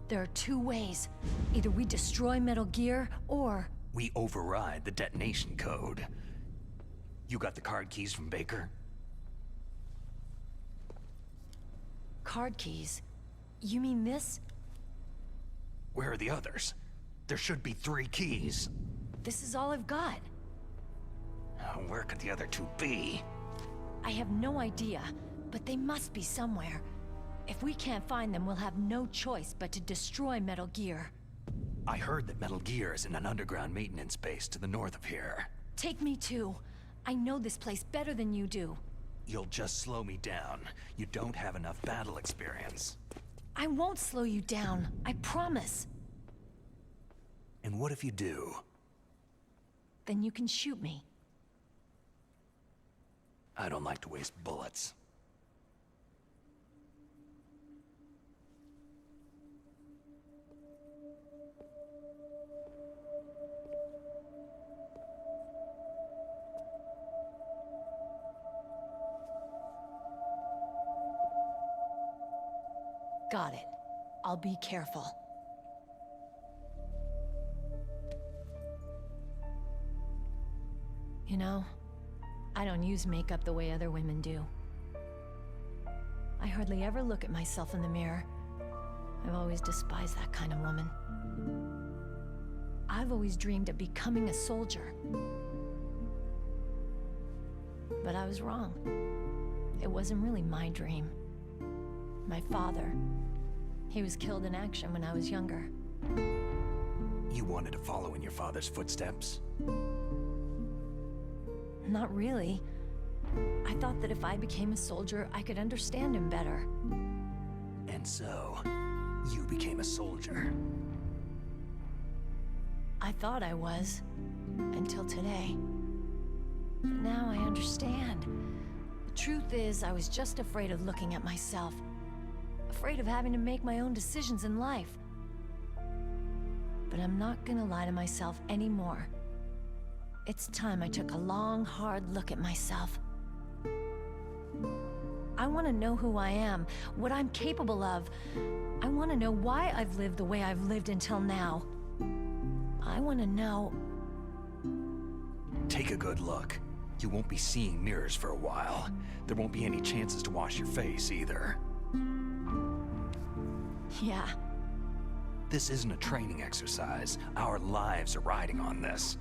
There are two ways. Either we destroy Metal Gear, or... We override the detonation code. You got the card keys from Baker? Card keys? You mean this? Where are the others? There should be 3 keys. This is all I've got. Where could the other 2 be? I have no idea, but they must be somewhere. If we can't find them, we'll have no choice but to destroy Metal Gear. I heard that Metal Gear is in an underground maintenance base to the north of here. Take me too. I know this place better than you do. You'll just slow me down. You don't have enough battle experience. I won't slow you down, I promise. And what if you do? Then you can shoot me. I don't like to waste bullets. Got it. I'll be careful. You know, I don't use makeup the way other women do. I hardly ever look at myself in the mirror. I've always despised that kind of woman. I've always dreamed of becoming a soldier. But I was wrong. It wasn't really my dream. My father, he was killed in action when I was younger. You wanted to follow in your father's footsteps? Not really. I thought that if I became a soldier, I could understand him better. And so, you became a soldier. I thought I was, until today. But now I understand. The truth is, I was just afraid of looking at myself. Afraid of having to make my own decisions in life. But I'm not gonna lie to myself anymore. It's time I took a long, hard look at myself. I want to know who I am, what I'm capable of. I want to know why I've lived the way I've lived until now. I want to know... Take a good look. You won't be seeing mirrors for a while. There won't be any chances to wash your face, either. Yeah. This isn't a training exercise. Our lives are riding on this.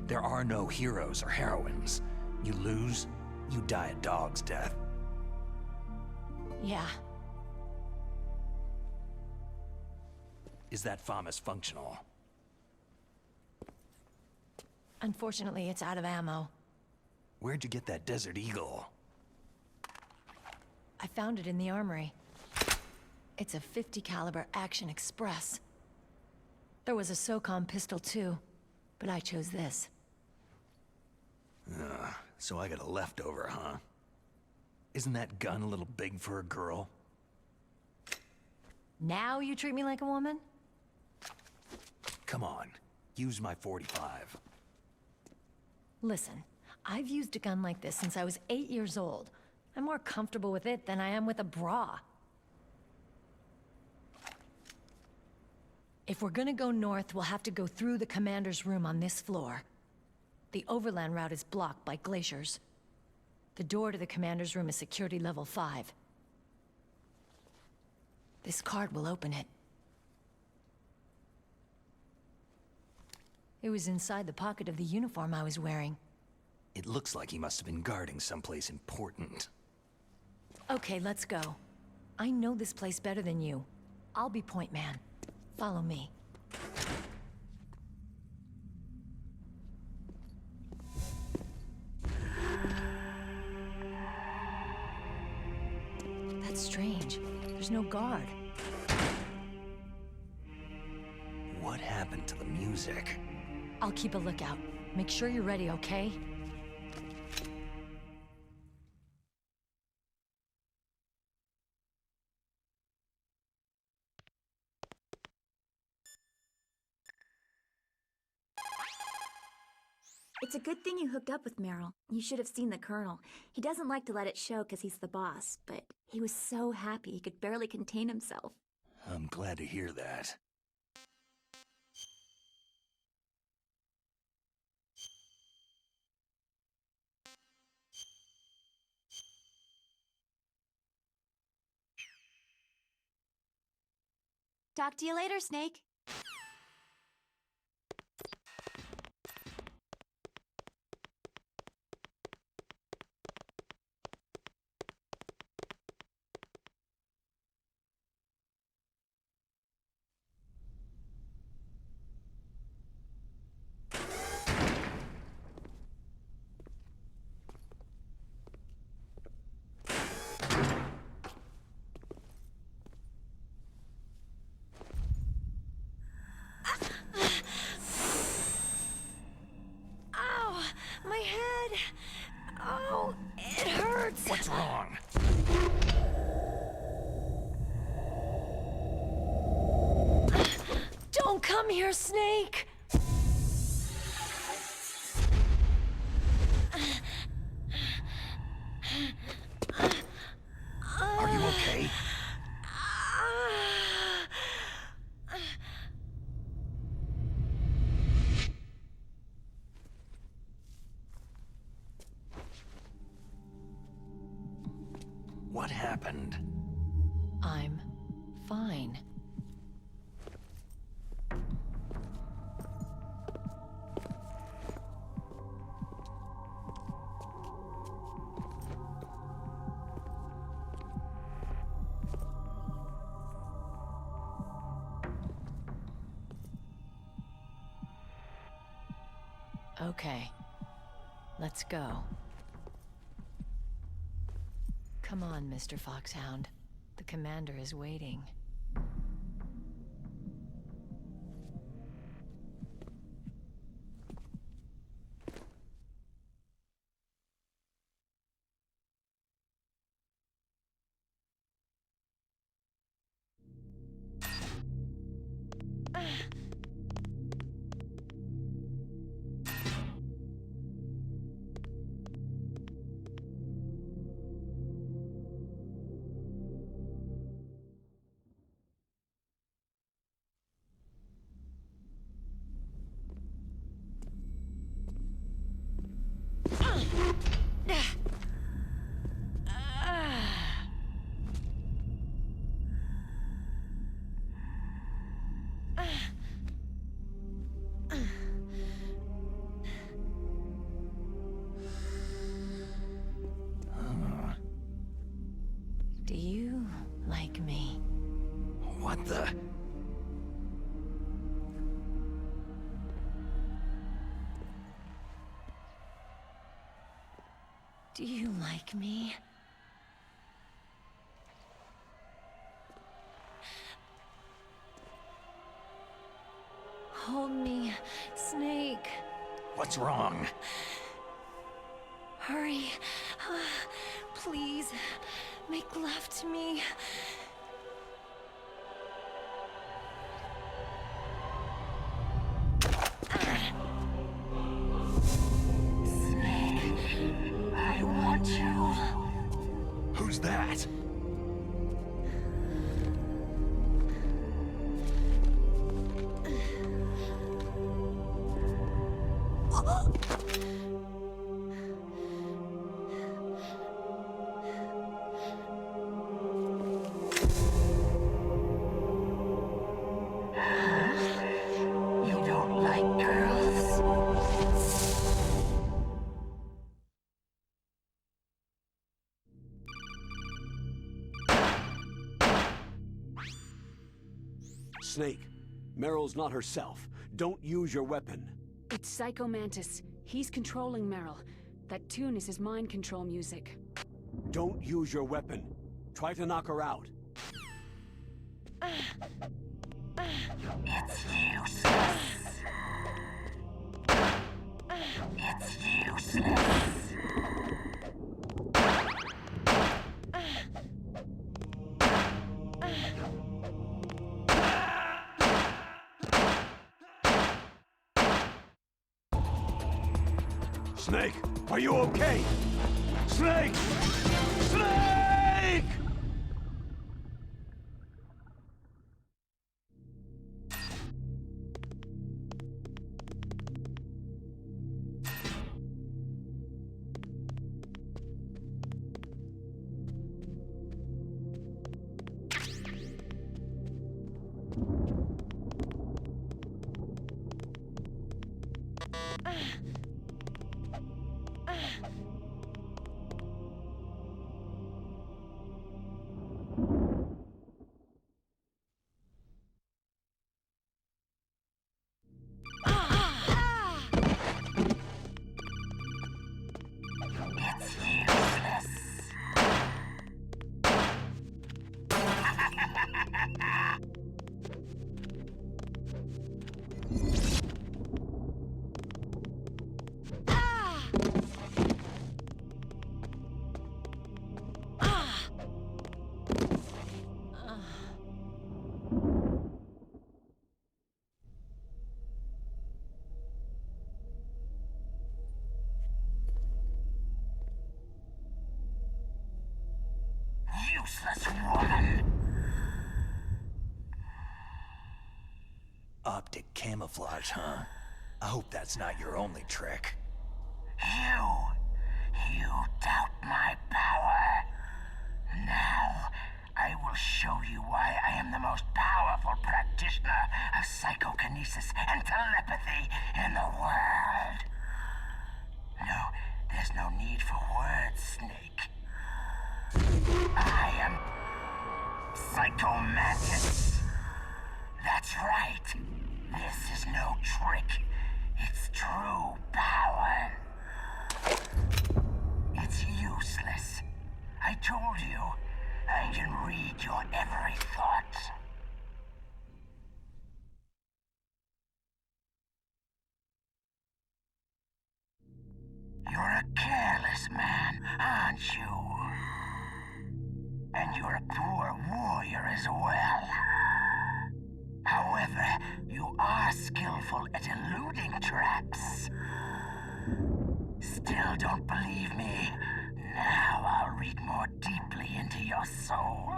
There are no heroes or heroines. You lose, you die a dog's death. Yeah. Is that FAMAS functional? Unfortunately, it's out of ammo. Where'd you get that Desert Eagle? I found it in the armory. It's a .50 caliber Action Express. There was a SOCOM pistol too, but I chose this. So I got a leftover, huh? Isn't that gun a little big for a girl? Now you treat me like a woman? Come on, use my .45. Listen, I've used a gun like this since I was 8 years old. I'm more comfortable with it than I am with a bra. If we're gonna go north, we'll have to go through the commander's room on this floor. The overland route is blocked by glaciers. The door to the commander's room is security level 5. This card will open it. It was inside the pocket of the uniform I was wearing. It looks like he must have been guarding someplace important. Okay, let's go. I know this place better than you. I'll be point man. Follow me. That's strange. There's no guard. What happened to the music? I'll keep a lookout. Make sure you're ready, okay? It's a good thing you hooked up with Meryl. You should have seen the Colonel. He doesn't like to let it show because he's the boss, but he was so happy he could barely contain himself. I'm glad to hear that. Talk to you later, Snake. Ow! My head! Oh, it hurts! What's wrong? Don't come here, Snake! Are you okay? What happened? I'm fine. Okay, let's go. Come on, Mr. Foxhound. The commander is waiting. Do you like me? What the? Do you like me? Hold me, Snake. What's wrong? Hurry. Please, make love to me. Snake, I want you. Who's that? You don't like girls? Snake, Meryl's not herself. Don't use your weapon. It's Psycho Mantis. He's controlling Meryl. That tune is his mind control music. Don't use your weapon. Try to knock her out. It's useless. It's useless. Snake, are you okay? Snake! Snake! Useless woman. Optic camouflage, huh? I hope that's not your only trick. You doubt my power. Now, I will show you why I am the most powerful practitioner of psychokinesis and telepathy in the world. No, there's no need for words, Snake. I am Psycho Mantis. That's right. This is no trick. It's true power. It's useless. I told you, I can read your every thought. You're a careless man, aren't you? And you're a poor warrior as well. However, you are skillful at eluding traps. Still don't believe me? Now I'll read more deeply into your soul.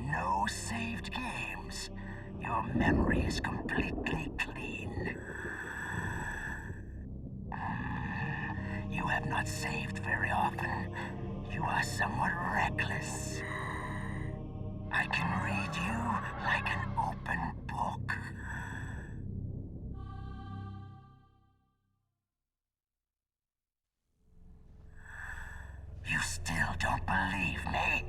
No saved games. Your memory is completely clean. You have not saved very often. You are somewhat reckless. I can read you like an open book. You still don't believe me?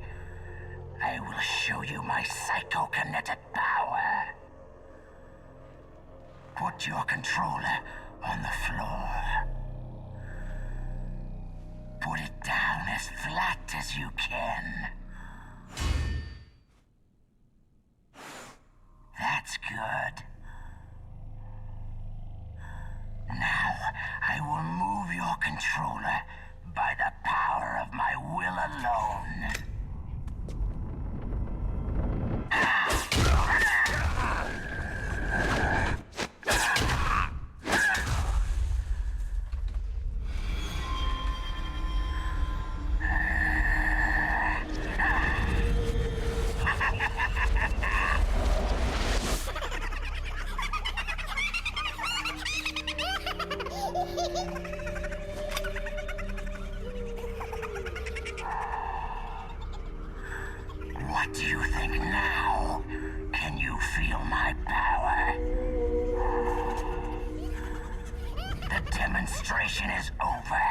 I will show you my psychokinetic power. Put your controller on the floor. Put it down as flat as you can. That's good. Now, I will move your controller by the power of my will alone. What do you think now? Can you feel my power? The demonstration is over.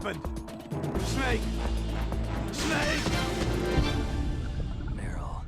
happened? Snake! Snake! Meryl.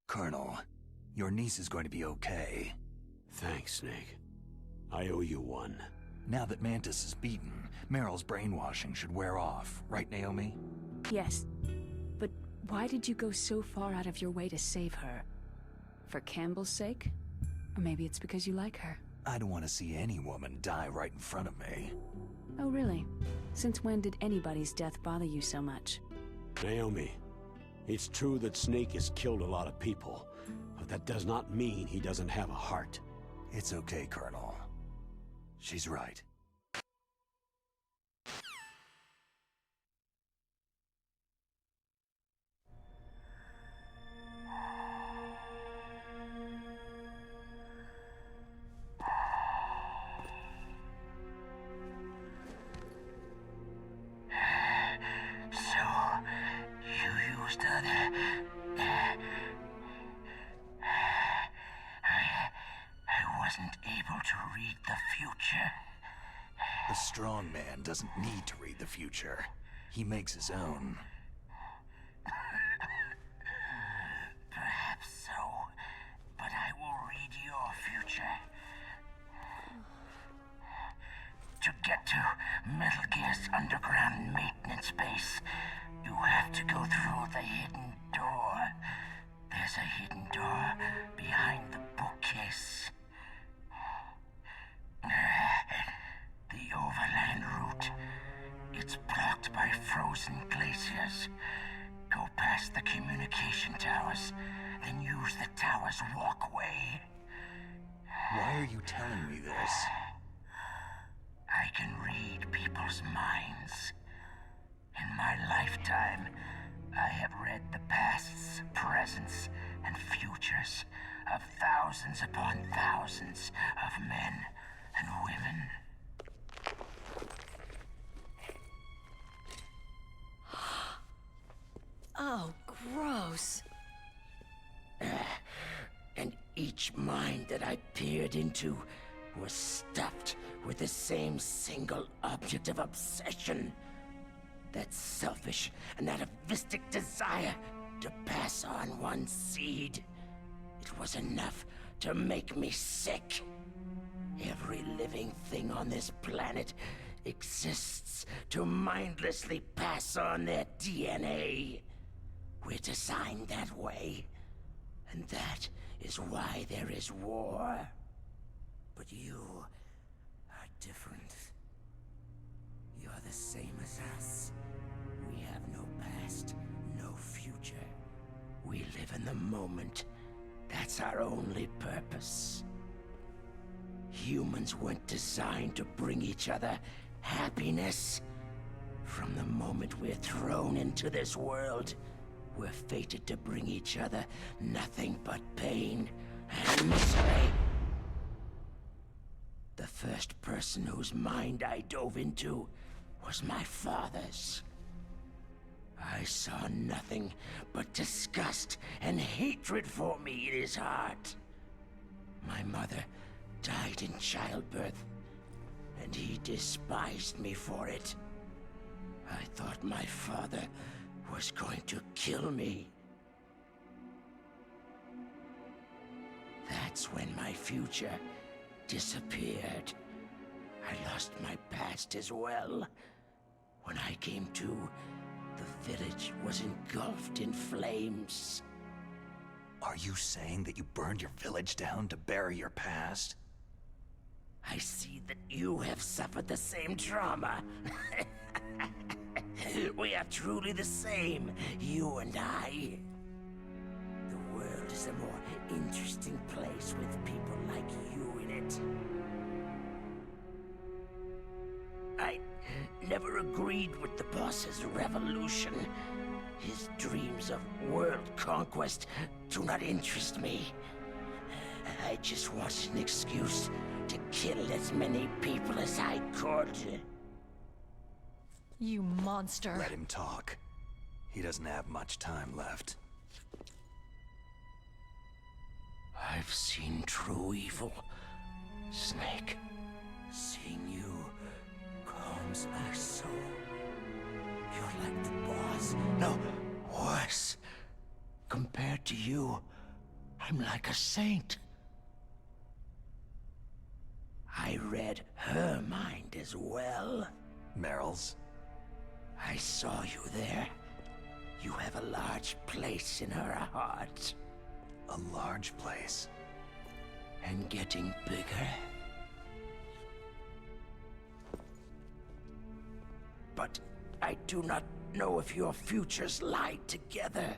Colonel, your niece is going to be okay. Thanks, Snake. I owe you one. Now that Mantis is beaten, Meryl's brainwashing should wear off, right, Naomi? Yes. But why did you go so far out of your way to save her? For Campbell's sake? Or maybe it's because you like her. I don't want to see any woman die right in front of me. Oh, really? Since when did anybody's death bother you so much? Naomi, it's true that Snake has killed a lot of people, but that does not mean he doesn't have a heart. It's okay, Colonel. She's right. A strong man doesn't need to read the future. He makes his own. Perhaps so, but I will read your future. To get to Metal Gear's underground maintenance base, you have to go through the hidden door. There's a hidden door behind the bookcase. The overland route. It's blocked by frozen glaciers. Go past the communication towers, then use the tower's walkway. Why are you telling me this? I can read people's minds. In my lifetime, I have read the pasts, presents, and futures of thousands upon thousands of men and women. Oh, gross. And each mind that I peered into was stuffed with the same single object of obsession. That selfish and atavistic desire to pass on one seed. It was enough to make me sick. Every living thing on this planet exists to mindlessly pass on their DNA. We're designed that way, and that is why there is war. But you are different. You're the same as us. We have no past, no future. We live in the moment. That's our only purpose. Humans weren't designed to bring each other happiness. From the moment we're thrown into this world, we're fated to bring each other nothing but pain and misery. The first person whose mind I dove into was my father's. I saw nothing but disgust and hatred for me in his heart. My mother died in childbirth, and he despised me for it. I thought my father was going to kill me. That's when my future disappeared. I lost my past as well. When I came to, the village was engulfed in flames. Are you saying that you burned your village down to bury your past? I see that you have suffered the same trauma. We are truly the same, you and I. The world is a more interesting place with people like you in it. I never agreed with the boss's revolution. His dreams of world conquest do not interest me. I just wanted an excuse to kill as many people as I could. You monster. Let him talk. He doesn't have much time left. I've seen true evil, Snake. Seeing you calms my soul. You're like the boss. No, worse. Compared to you, I'm like a saint. I read her mind as well. Meryl's? I saw you there. You have a large place in her heart. A large place? And getting bigger. But I do not know if your futures lie together.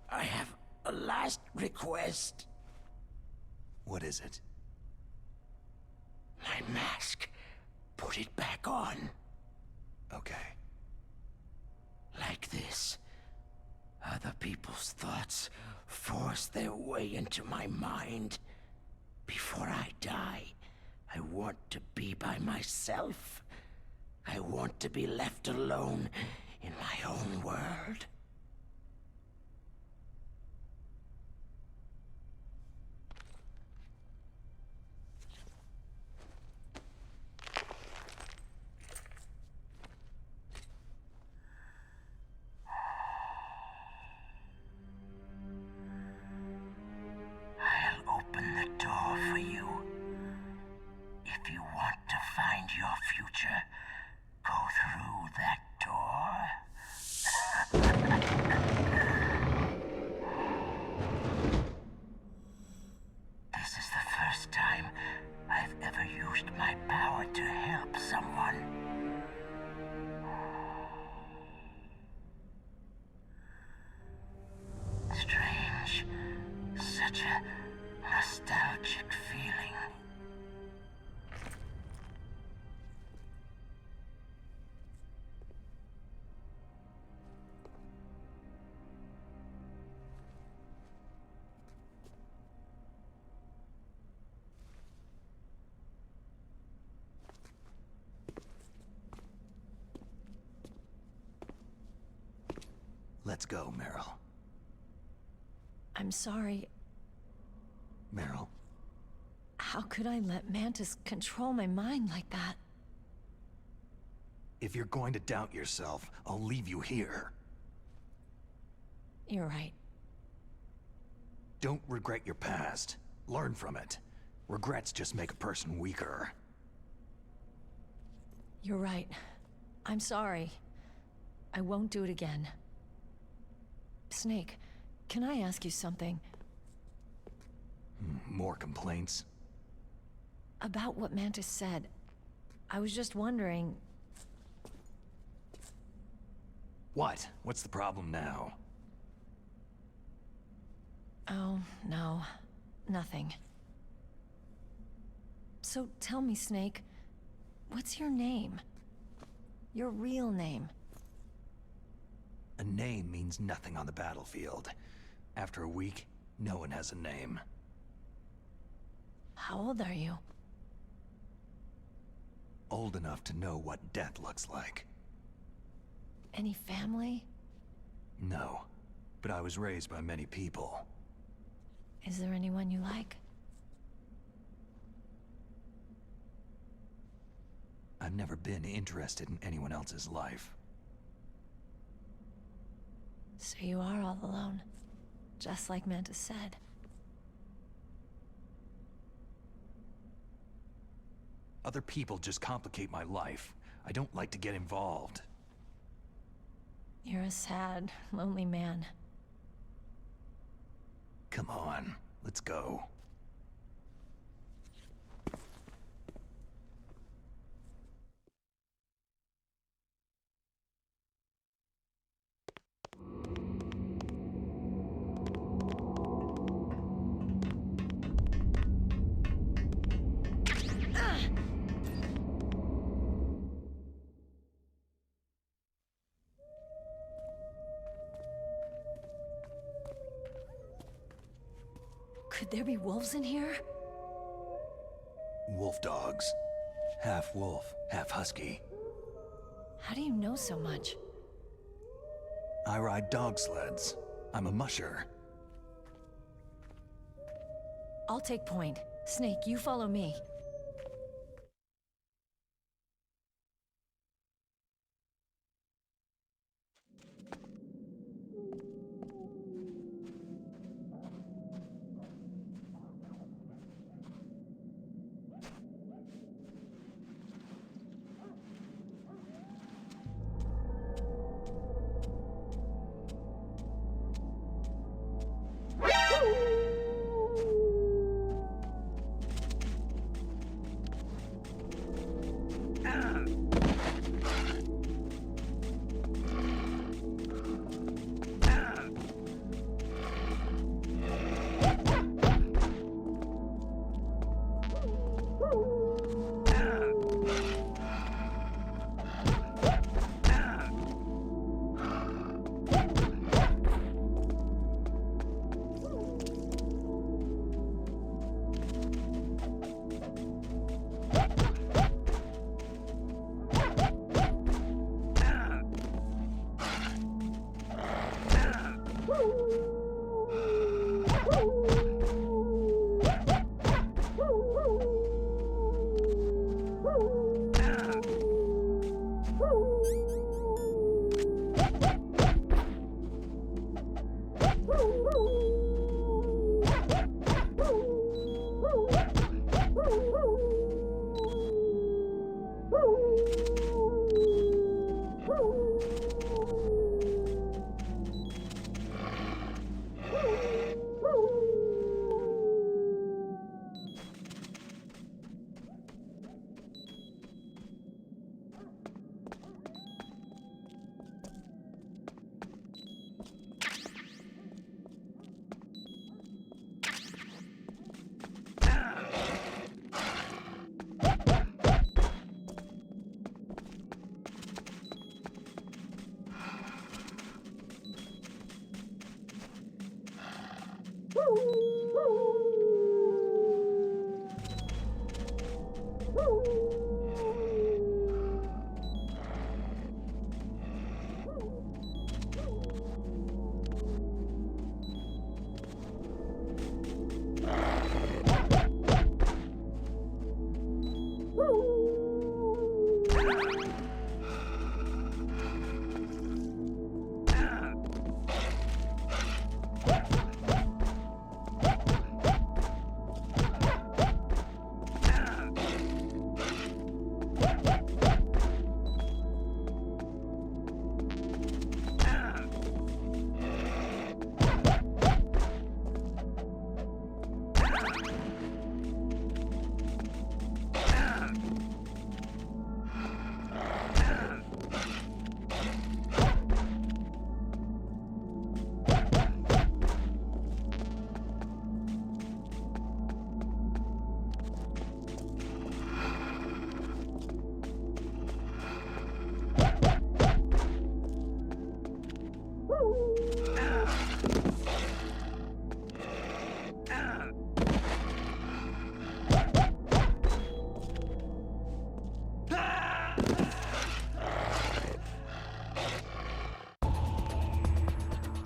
I have a last request. What is it? My mask. Put it back on. Okay. Like this. Other people's thoughts force their way into my mind. Before I die, I want to be by myself. I want to be left alone in my own world. I'll open the door for you. If you want to find your future, go through that door. This is the first time I've ever used my power to help someone. Strange. Such a nostalgic feeling. Let's go, Meryl. I'm sorry. Meryl, How could I let Mantis control my mind like that? if you're going to doubt yourself, I'll leave you here. You're right. Don't regret your past. Learn from it. Regrets just make a person weaker. You're right. I'm sorry. I won't do it again. Snake, can I ask you something? More complaints? About what Mantis said. I was just wondering... What? What's the problem now? Oh, no. Nothing. So tell me, Snake, what's your name? Your real name? A name means nothing on the battlefield. After a week, no one has a name. How old are you? Old enough to know what death looks like. Any family? No, but I was raised by many people. Is there anyone you like? I've never been interested in anyone else's life. So you are all alone, just like Mantis said. Other people just complicate my life. I don't like to get involved. You're a sad, lonely man. Come on, let's go. Could there be wolves in here? Wolf dogs. Half wolf, half husky. How do you know so much? I ride dog sleds. I'm a musher. I'll take point. Snake, you follow me.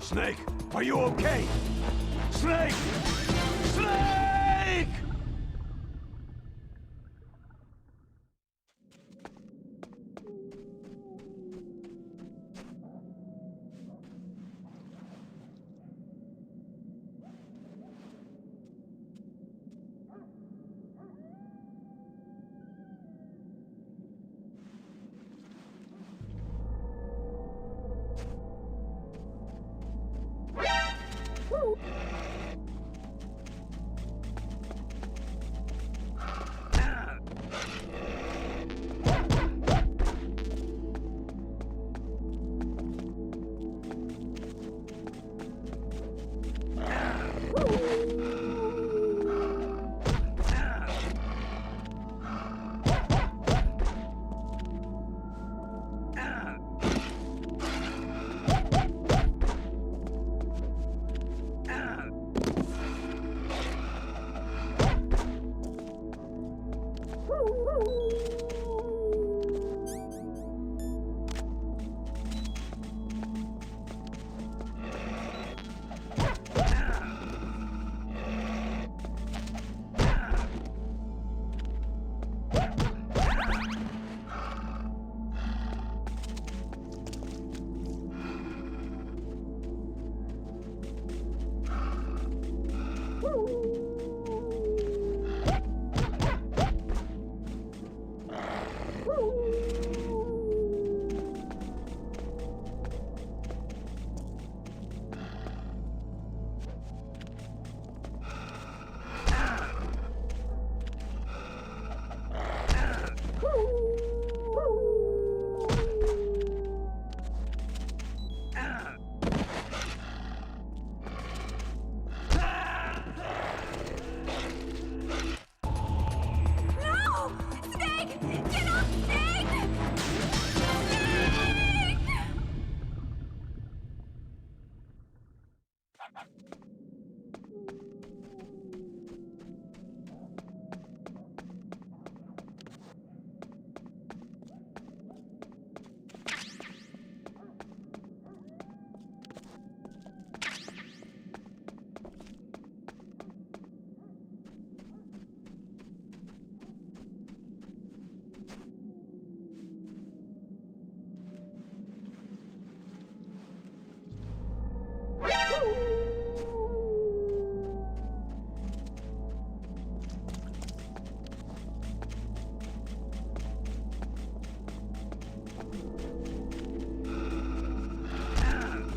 Snake, are you okay? Snake! Snake!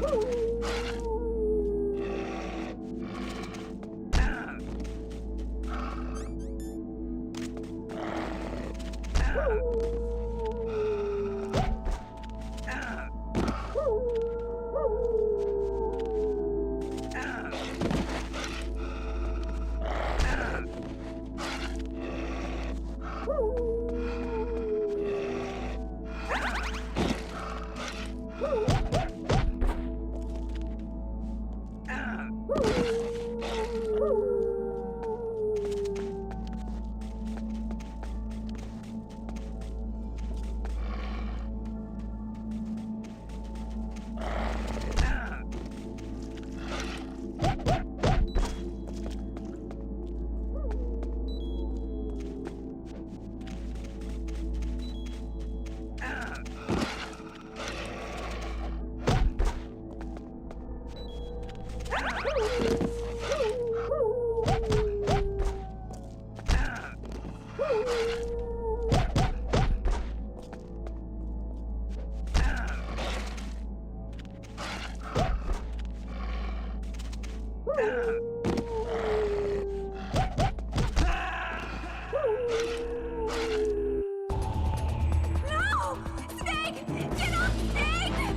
No! Snake! Get off, Snake!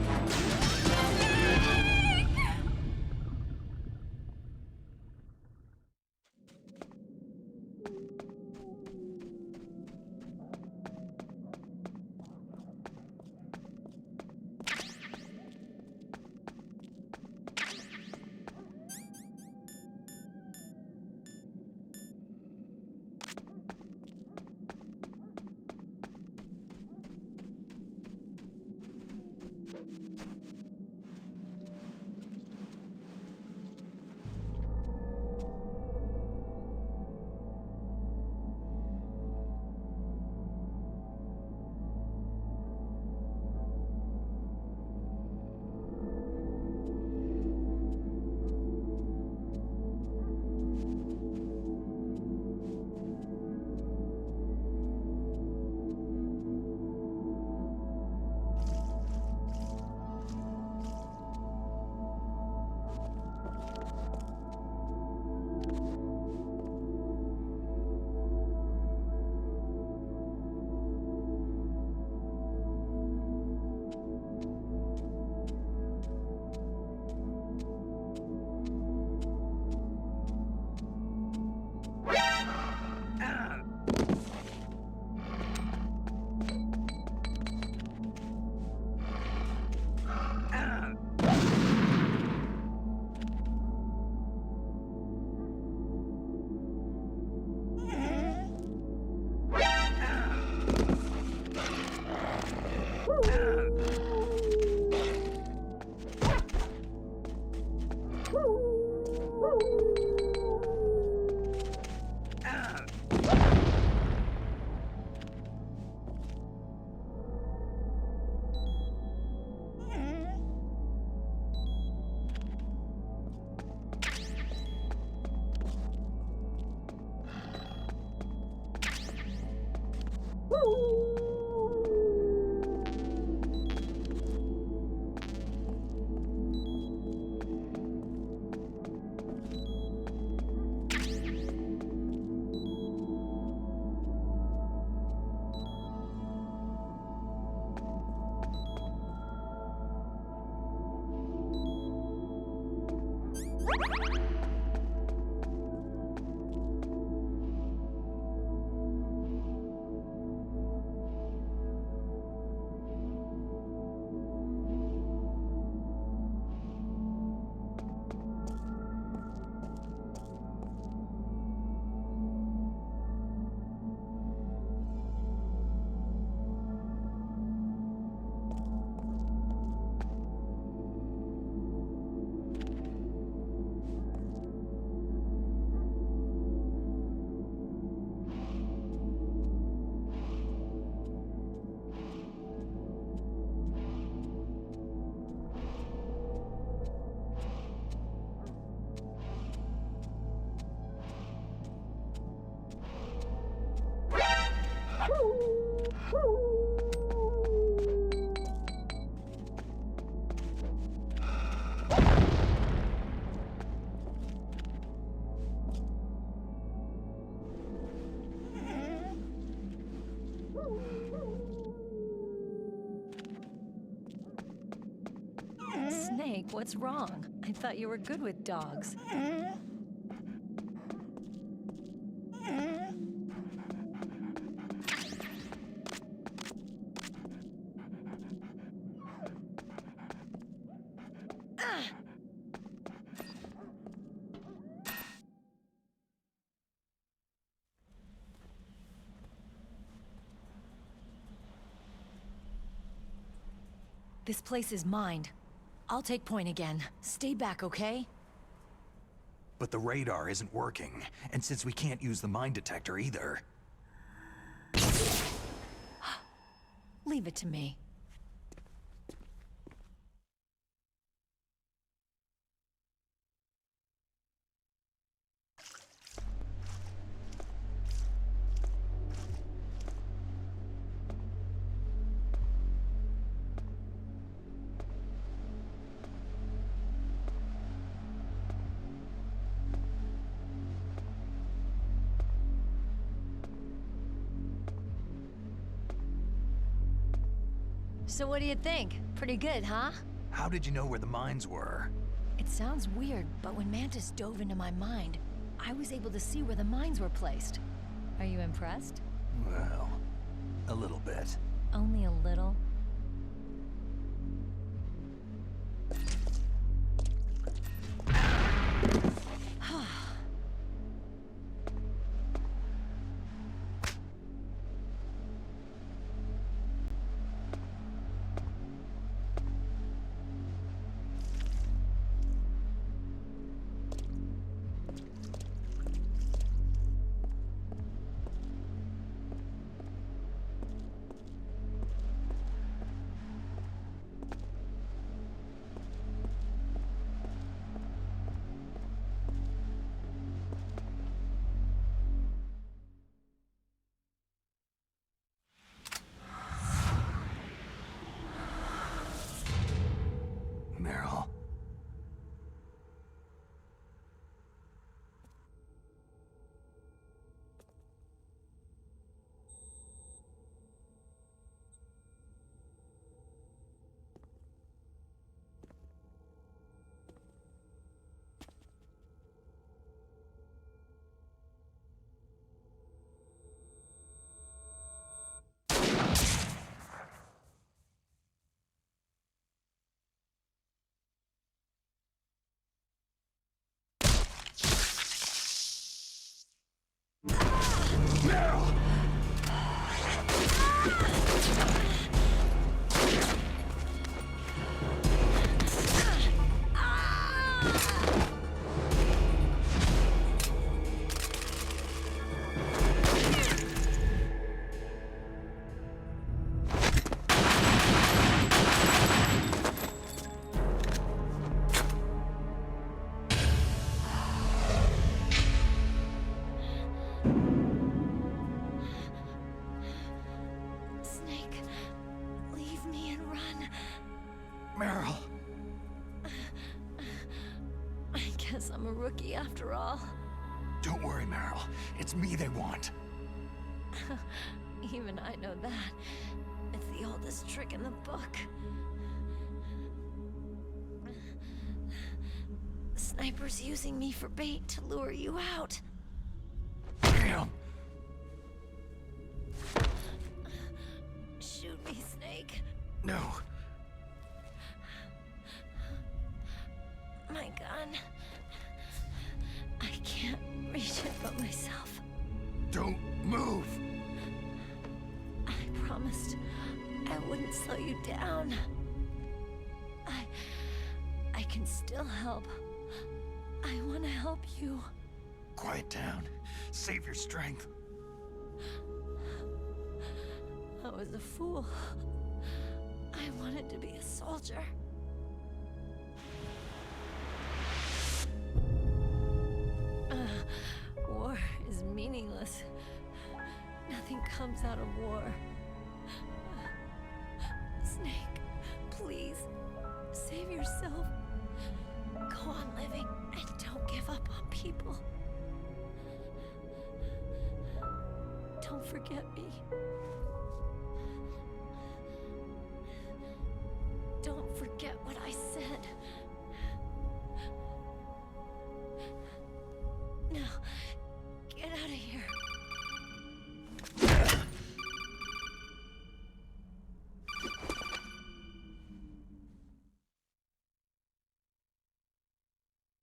Snake, what's wrong? I thought you were good with dogs. This place is mine. I'll take point again. Stay back, okay? But the radar isn't working, and since we can't use the mine detector either... Leave it to me. So what do you think? Pretty good, huh? How did you know where the mines were? It sounds weird, but when Mantis dove into my mind, I was able to see where the mines were placed. Are you impressed? Well, a little bit. Only a little? Meryl. Meryl. I guess I'm a rookie after all. Don't worry, Meryl. It's me they want. Even I know that. It's the oldest trick in the book. The sniper's using me for bait to lure you out. Damn. Shoot me, Snake. No. My gun. I can't reach it but myself. Don't move. I promised I wouldn't slow you down. I can still help. I want to help you. Quiet down. Save your strength. I was a fool. I wanted to be a soldier. War is meaningless. Nothing comes out of war. Snake, please, save yourself. Go on living and don't give up on people. Don't forget me. Don't forget forget what I said. Now, get out of here.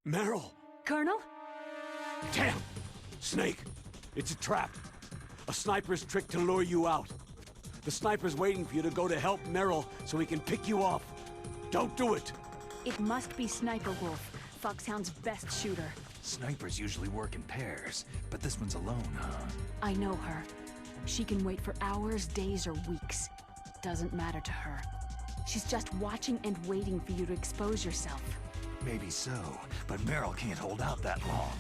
Meryl! Colonel? Damn! Snake! It's a trap. A sniper's trick to lure you out. The sniper's waiting for you to go to help Meryl so he can pick you off. Don't do it! It must be Sniper Wolf, Foxhound's best shooter. Snipers usually work in pairs, but this one's alone, huh? I know her. She can wait for hours, days, or weeks. Doesn't matter to her. She's just watching and waiting for you to expose yourself. Maybe so, but Meryl can't hold out that long.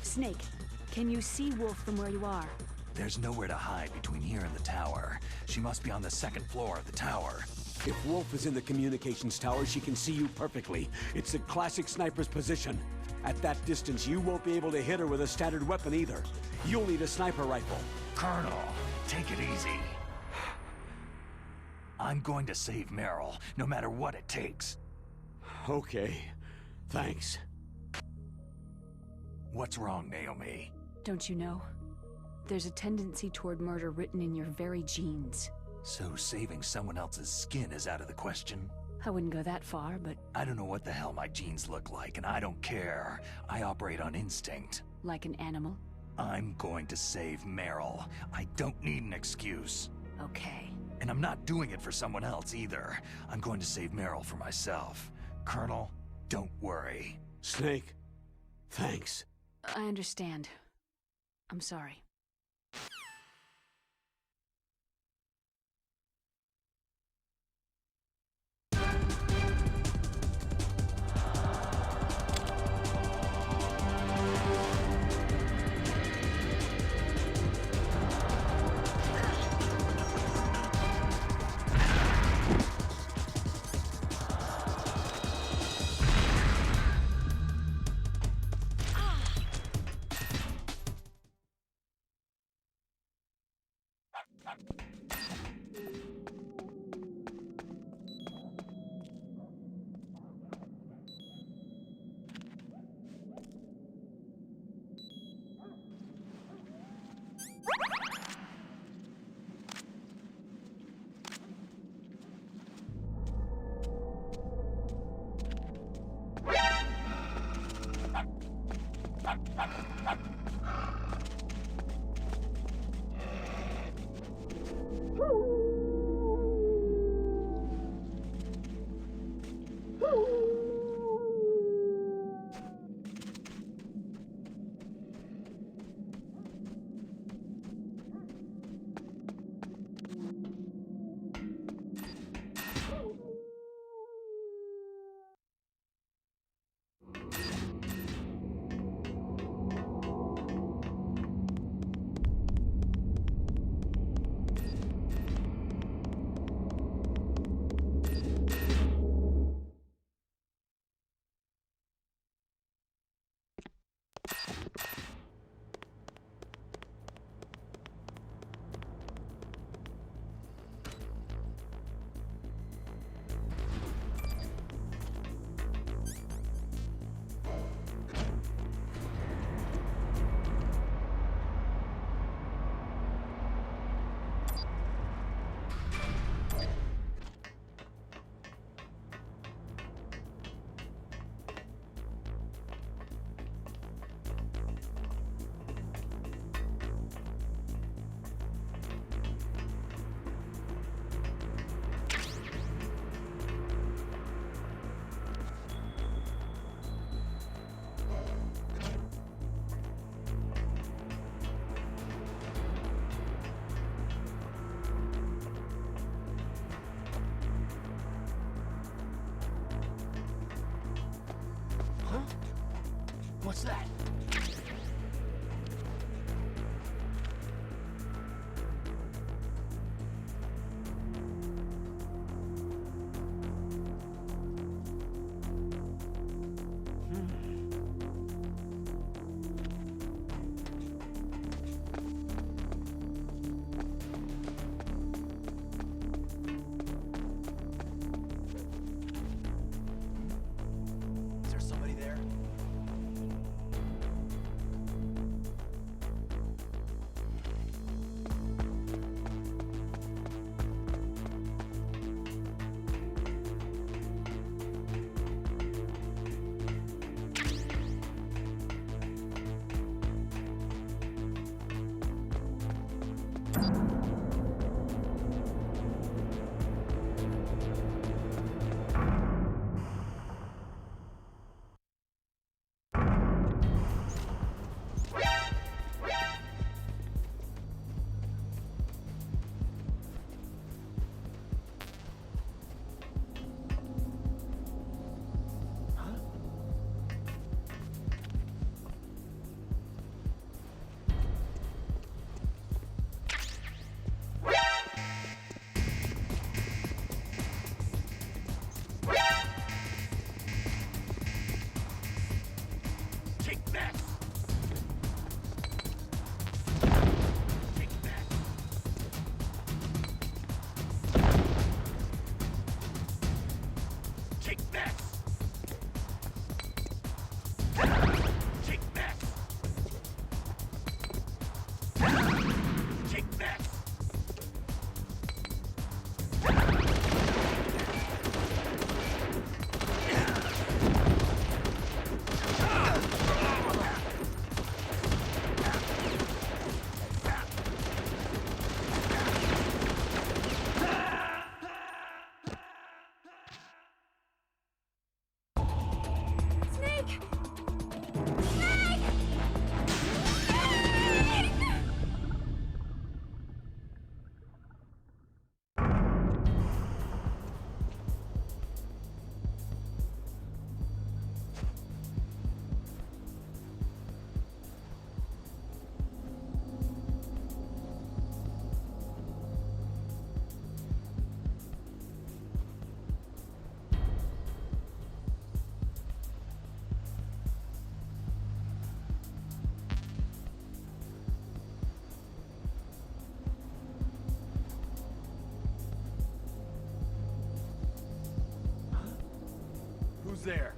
Snake, can you see Wolf from where you are? There's nowhere to hide between here and the tower. She must be on the second floor of the tower. If Wolf is in the communications tower, she can see you perfectly. It's the classic sniper's position. At that distance, you won't be able to hit her with a standard weapon either. You'll need a sniper rifle. Colonel, take it easy. I'm going to save Meryl, no matter what it takes. Okay. Thanks. What's wrong, Naomi? Don't you know? There's a tendency toward murder written in your very genes. So saving someone else's skin is out of the question? I wouldn't go that far, but... I don't know what the hell my genes look like, and I don't care. I operate on instinct. Like an animal? I'm going to save Meryl. I don't need an excuse. Okay. And I'm not doing it for someone else either. I'm going to save Meryl for myself. Colonel, don't worry. Snake, thanks. I understand. I'm sorry. What's that? Take that! Take that! Take that! Take that! Take that! Snake! Snake! Who's there?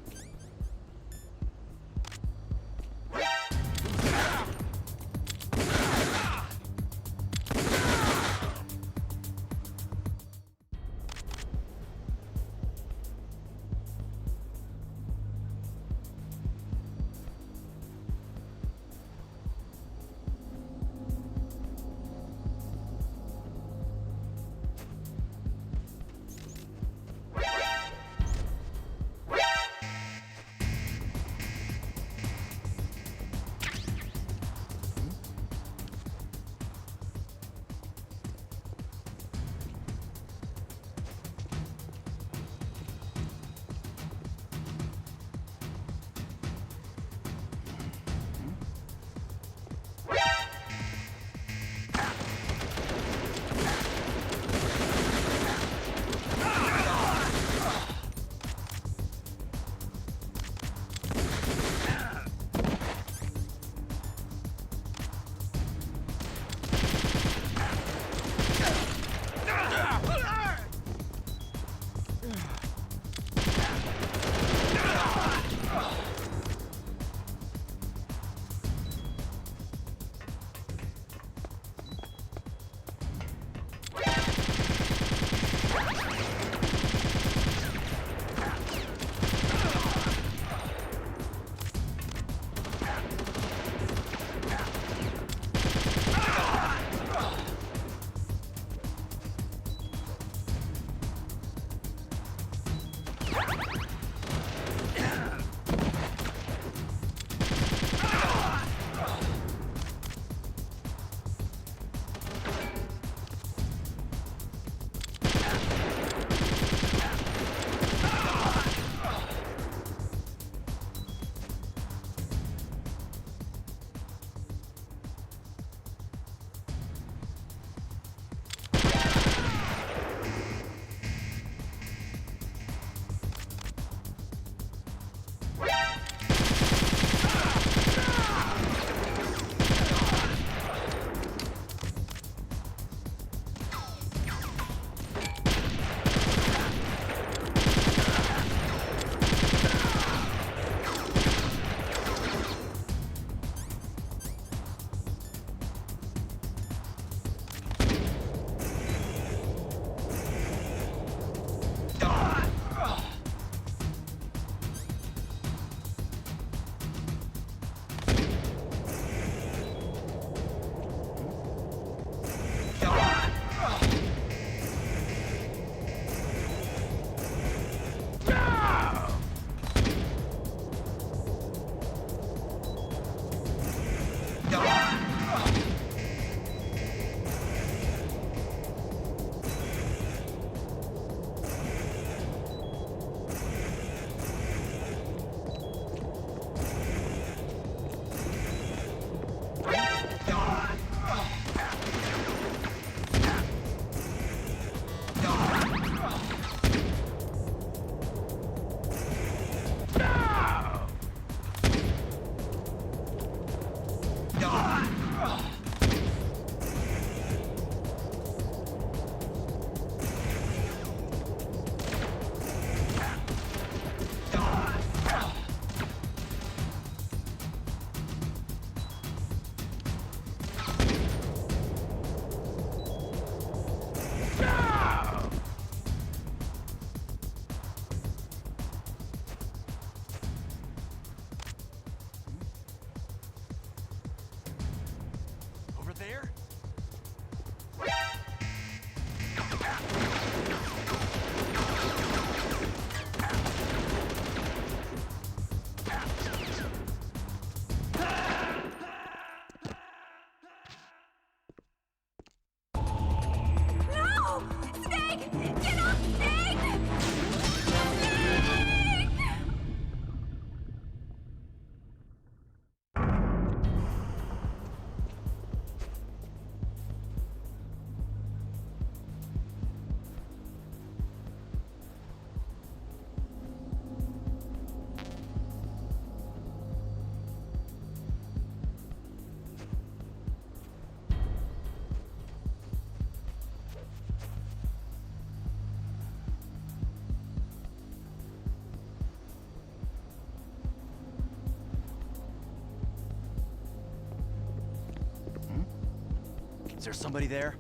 Is there somebody there?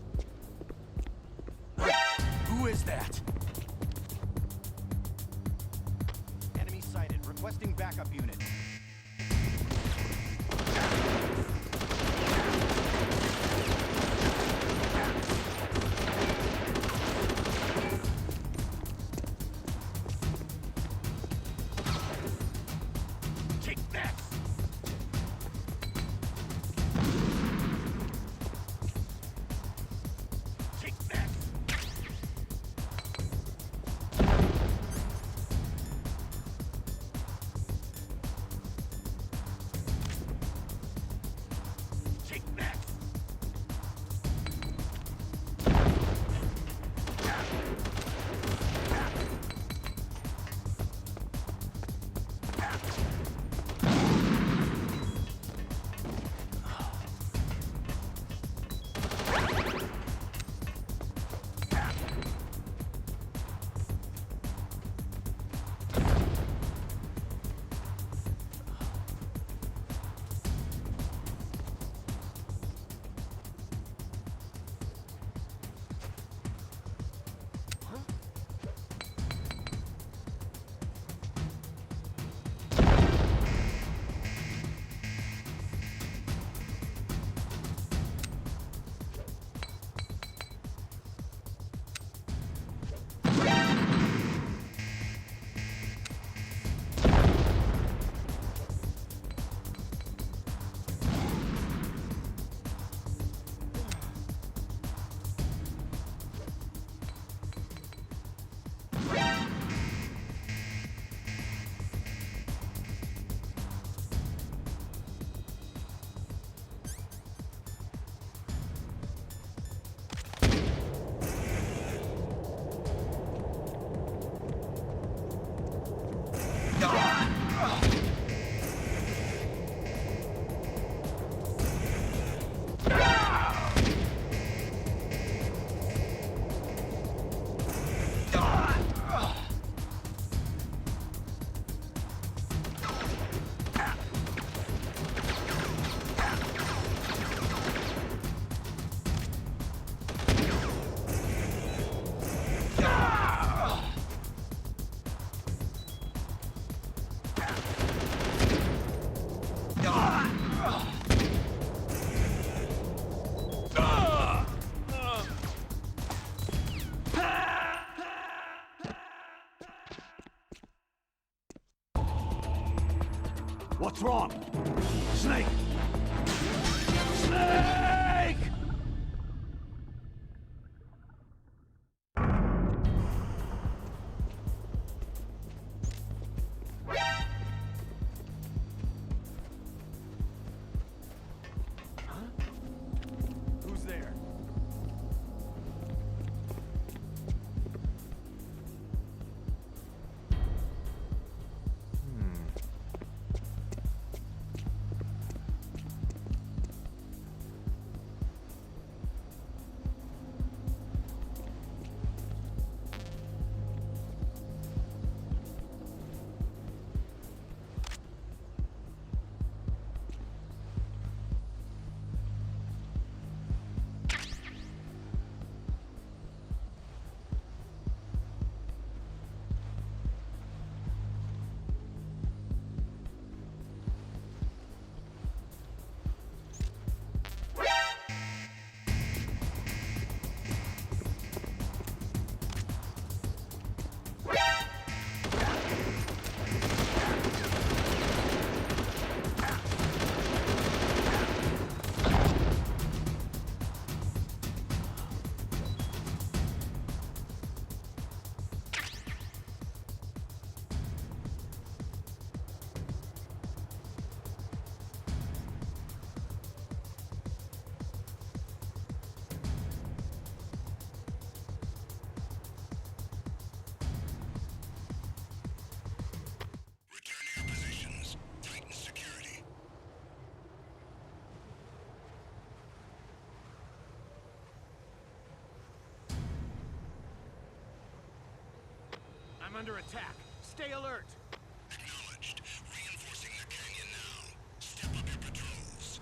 Who is that? Enemy sighted. Requesting backup unit. What's wrong? Snake! Snake! Who's there? I'm under attack. Stay alert. Acknowledged. Reinforcing the canyon now. Step up your patrols.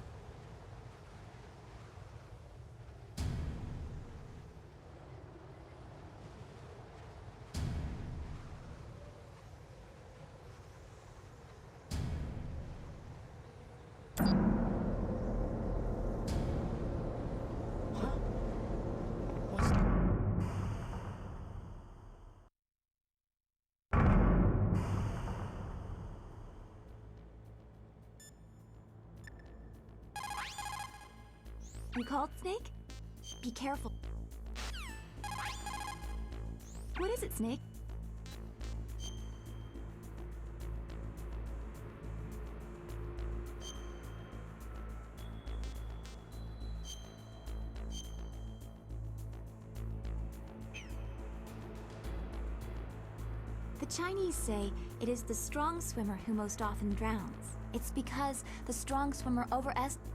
You called, Snake? Be careful. What is it, Snake? The Chinese say it is the strong swimmer who most often drowns. It's because the strong swimmer overestimates.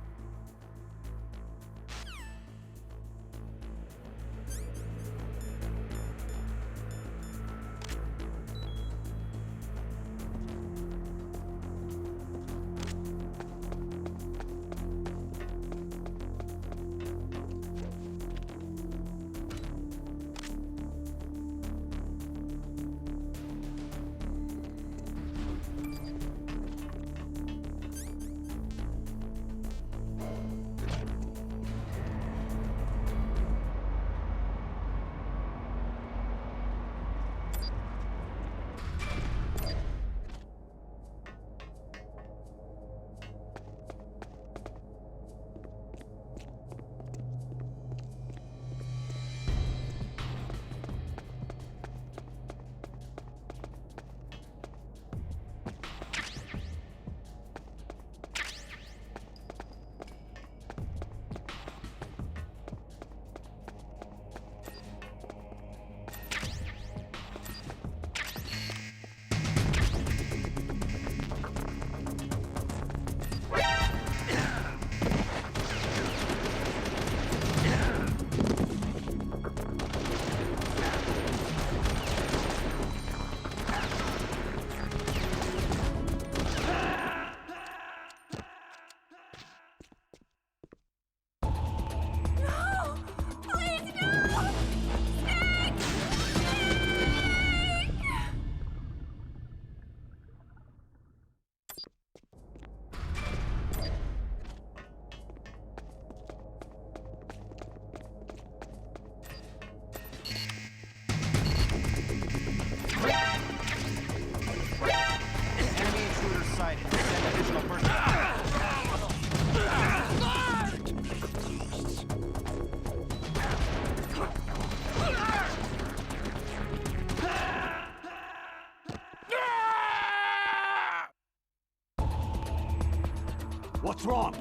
What's wrong?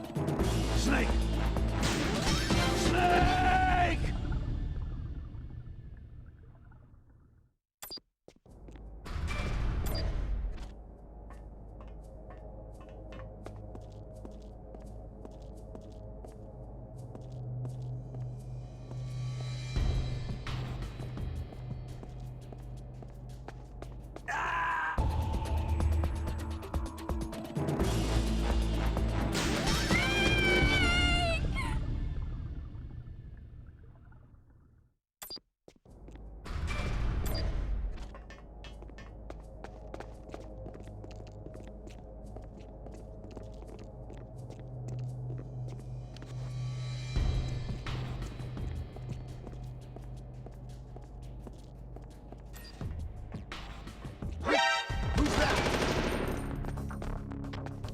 Snake! Snake!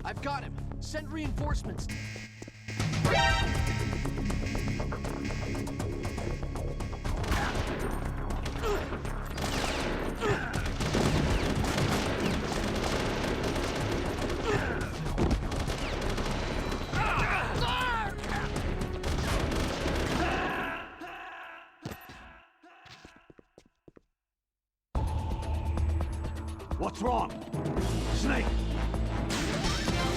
I've got him! Send reinforcements! What's wrong? Snake!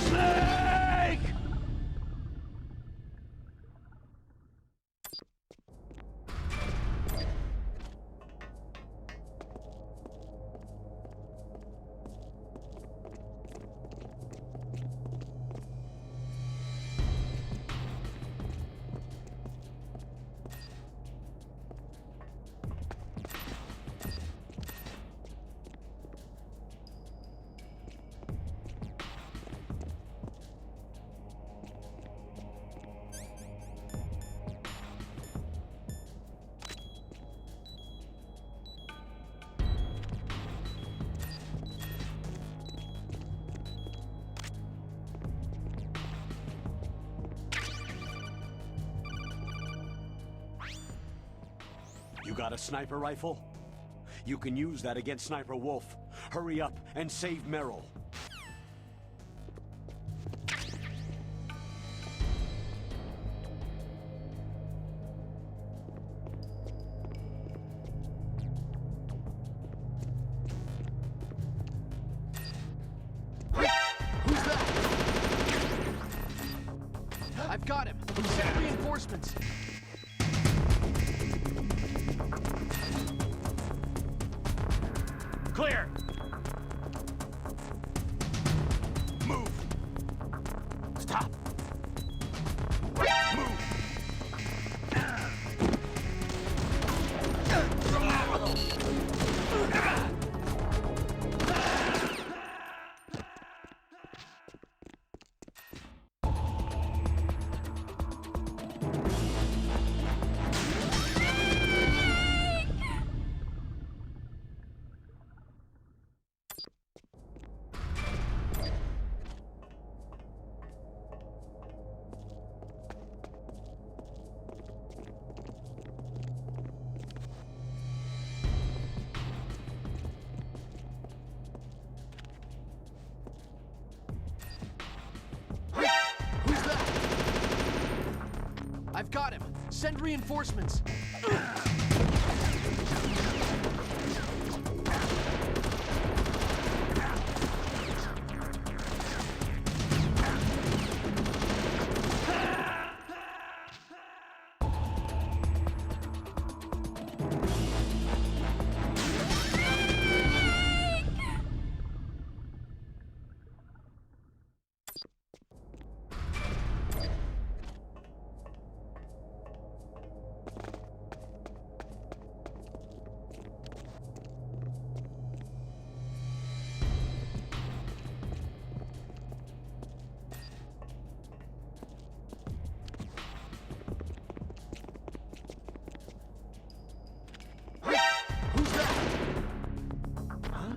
Snake! You got a sniper rifle? You can use that against Sniper Wolf. Hurry up and save Merrill. I've got him! Send reinforcements! Clear! Move! Stop! Move! I've got him! Send reinforcements!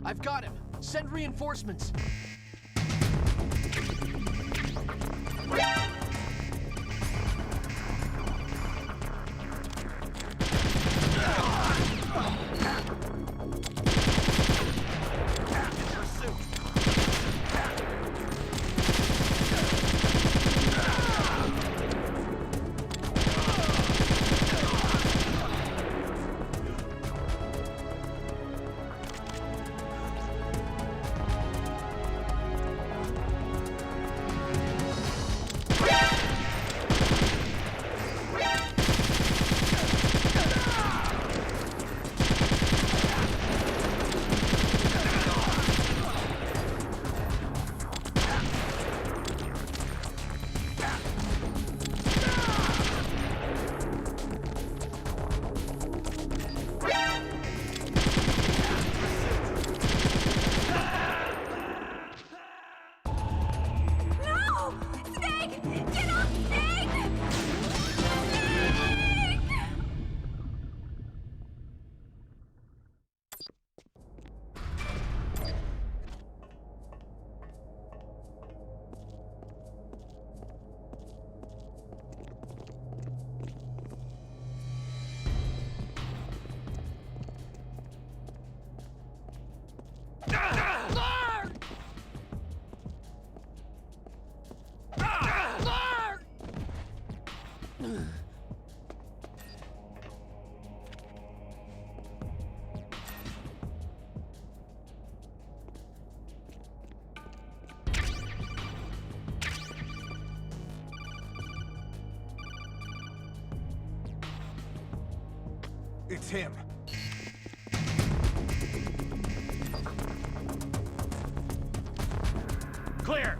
I've got him! Send reinforcements! It's him. Clear!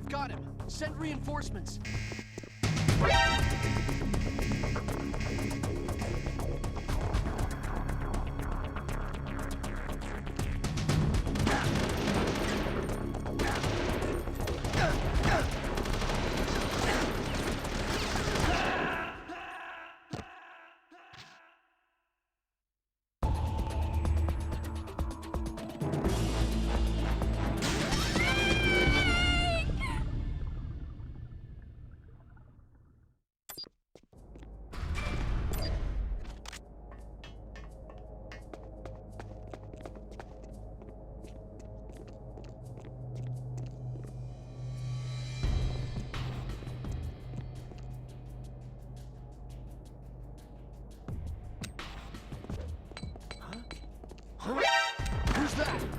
Got him. Send reinforcements. Who's that?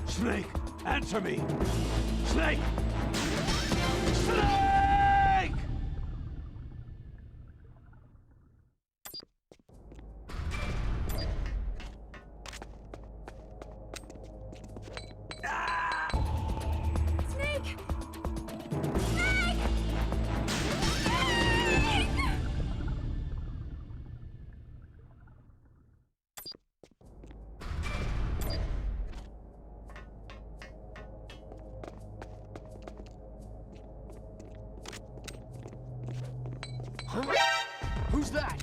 Snake, answer me! Snake! Snake! Snake! Snake! Huh? Who's that?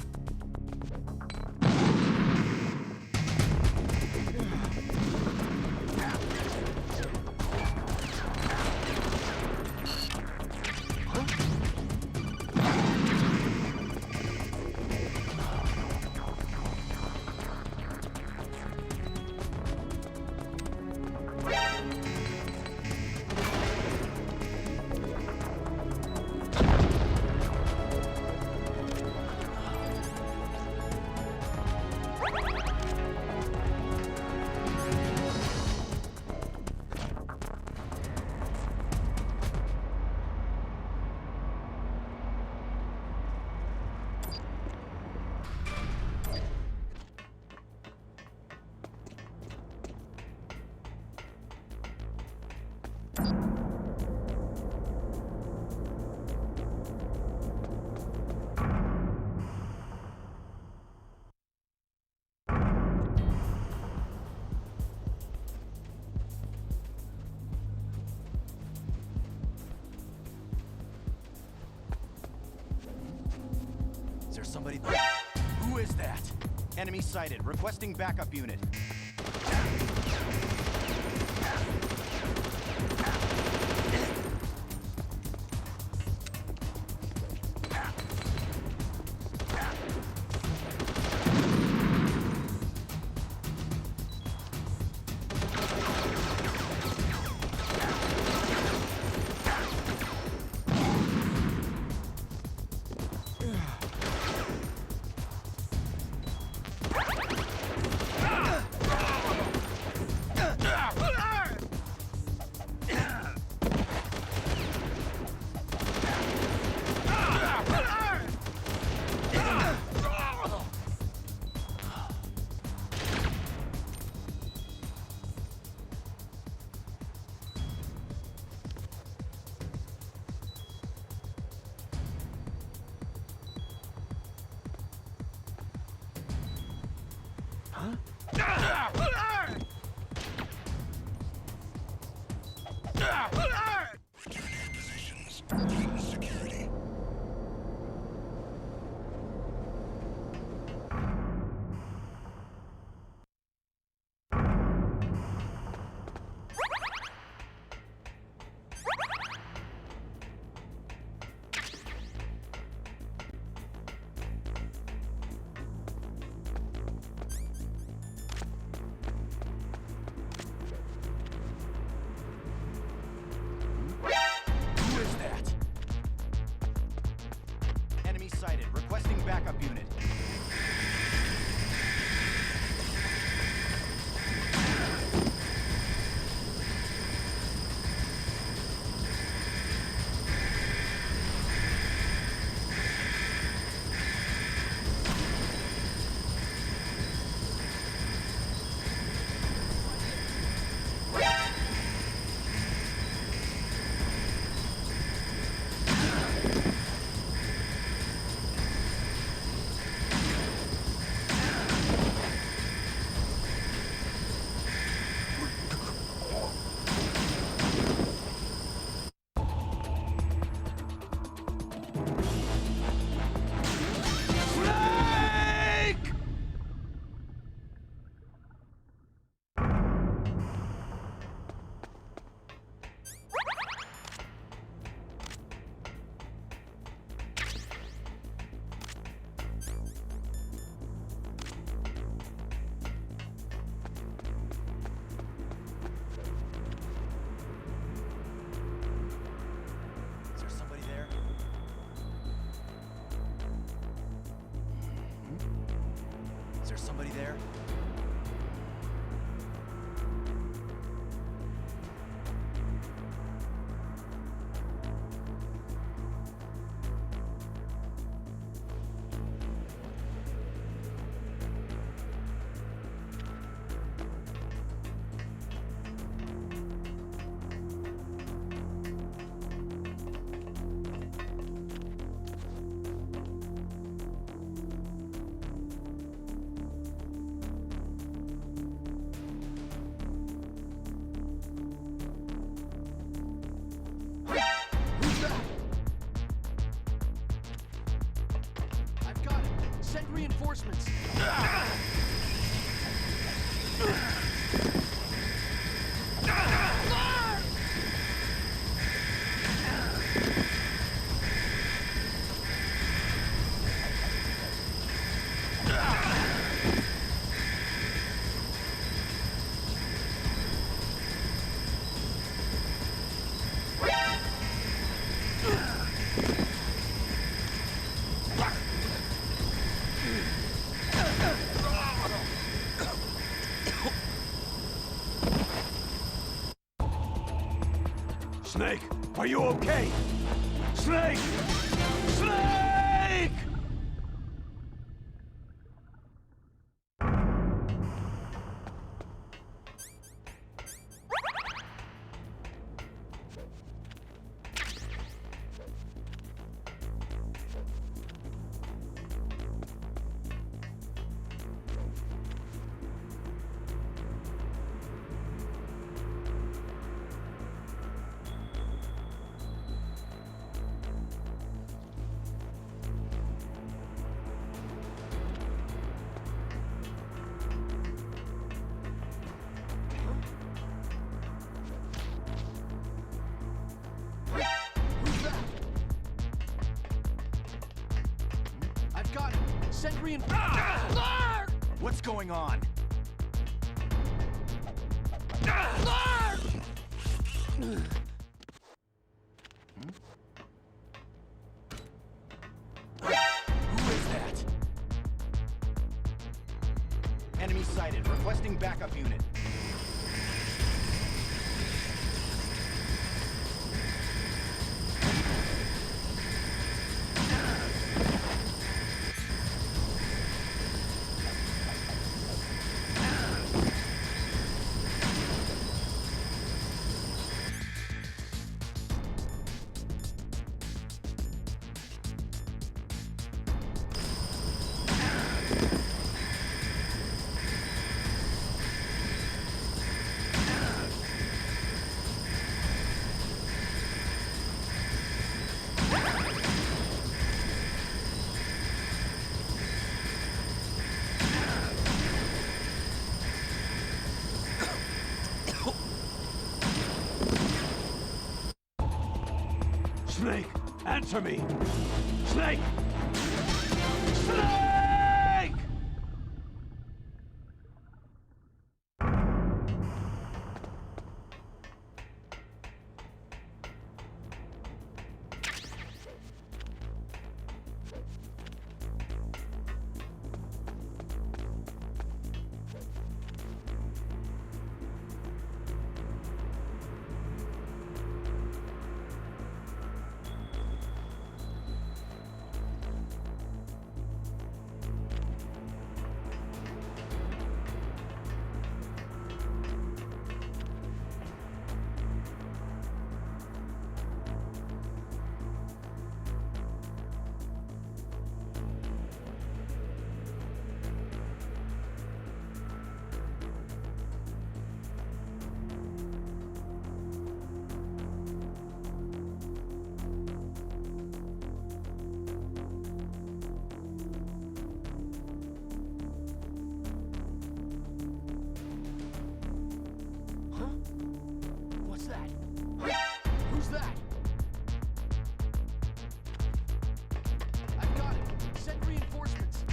Is there somebody there? Who is that? Enemy sighted. Requesting backup unit. Who is that? Enemy sighted. Requesting backup unit. Is there somebody there? Is there somebody there? Who's that? I've got it. Send reinforcements. Snake, are you okay? Snake! Snake! Who's that? I've got it. Send reinforcements. What's going on? Who is that? Enemy sighted. Requesting backup unit. Answer me! Snake! Snake! What's that? Who's that? I've got it. Send reinforcements.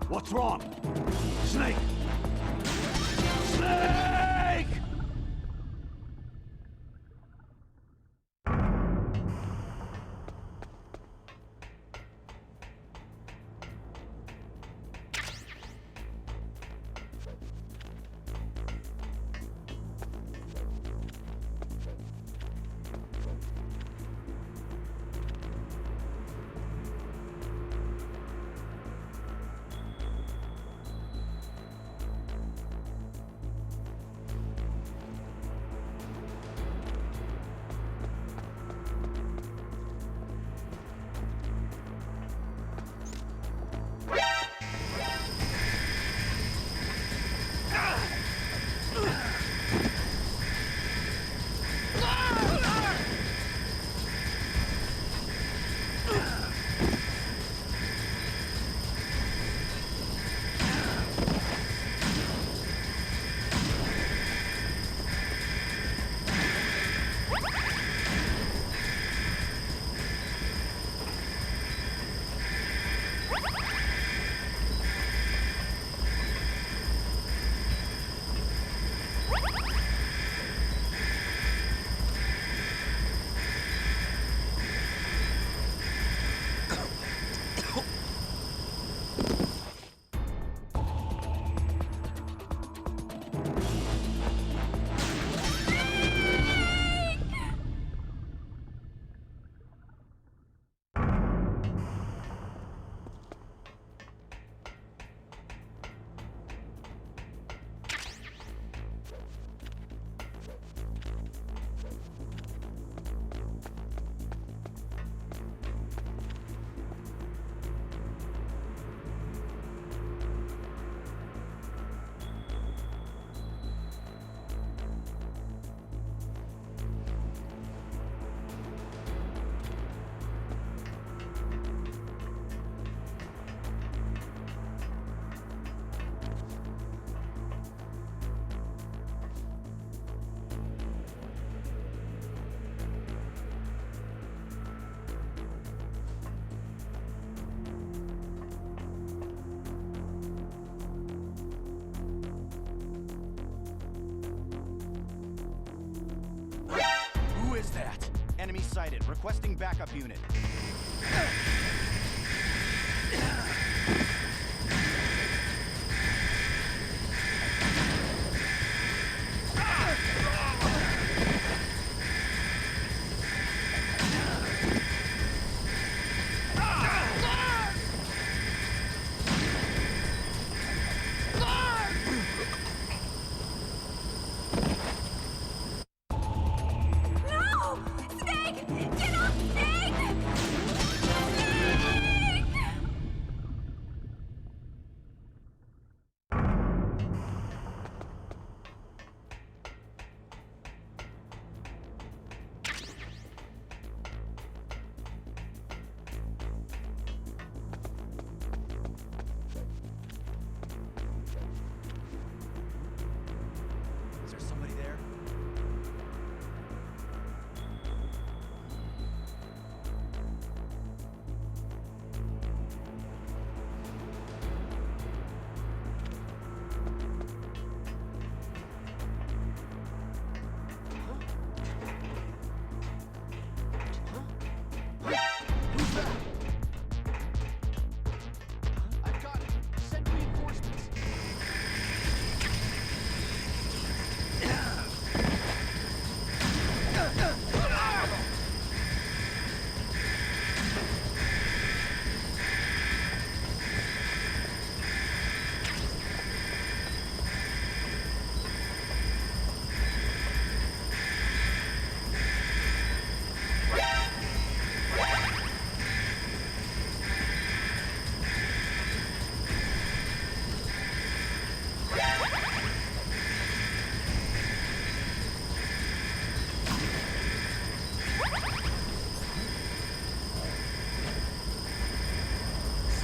What's wrong? Snake! Snake! Enemy sighted. Requesting backup unit.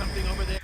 something over there?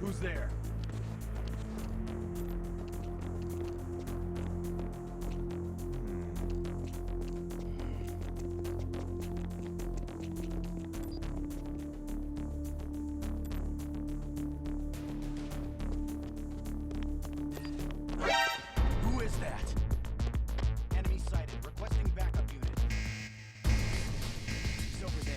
Who's there? Who is that? Enemy sighted. Requesting backup unit. He's over there.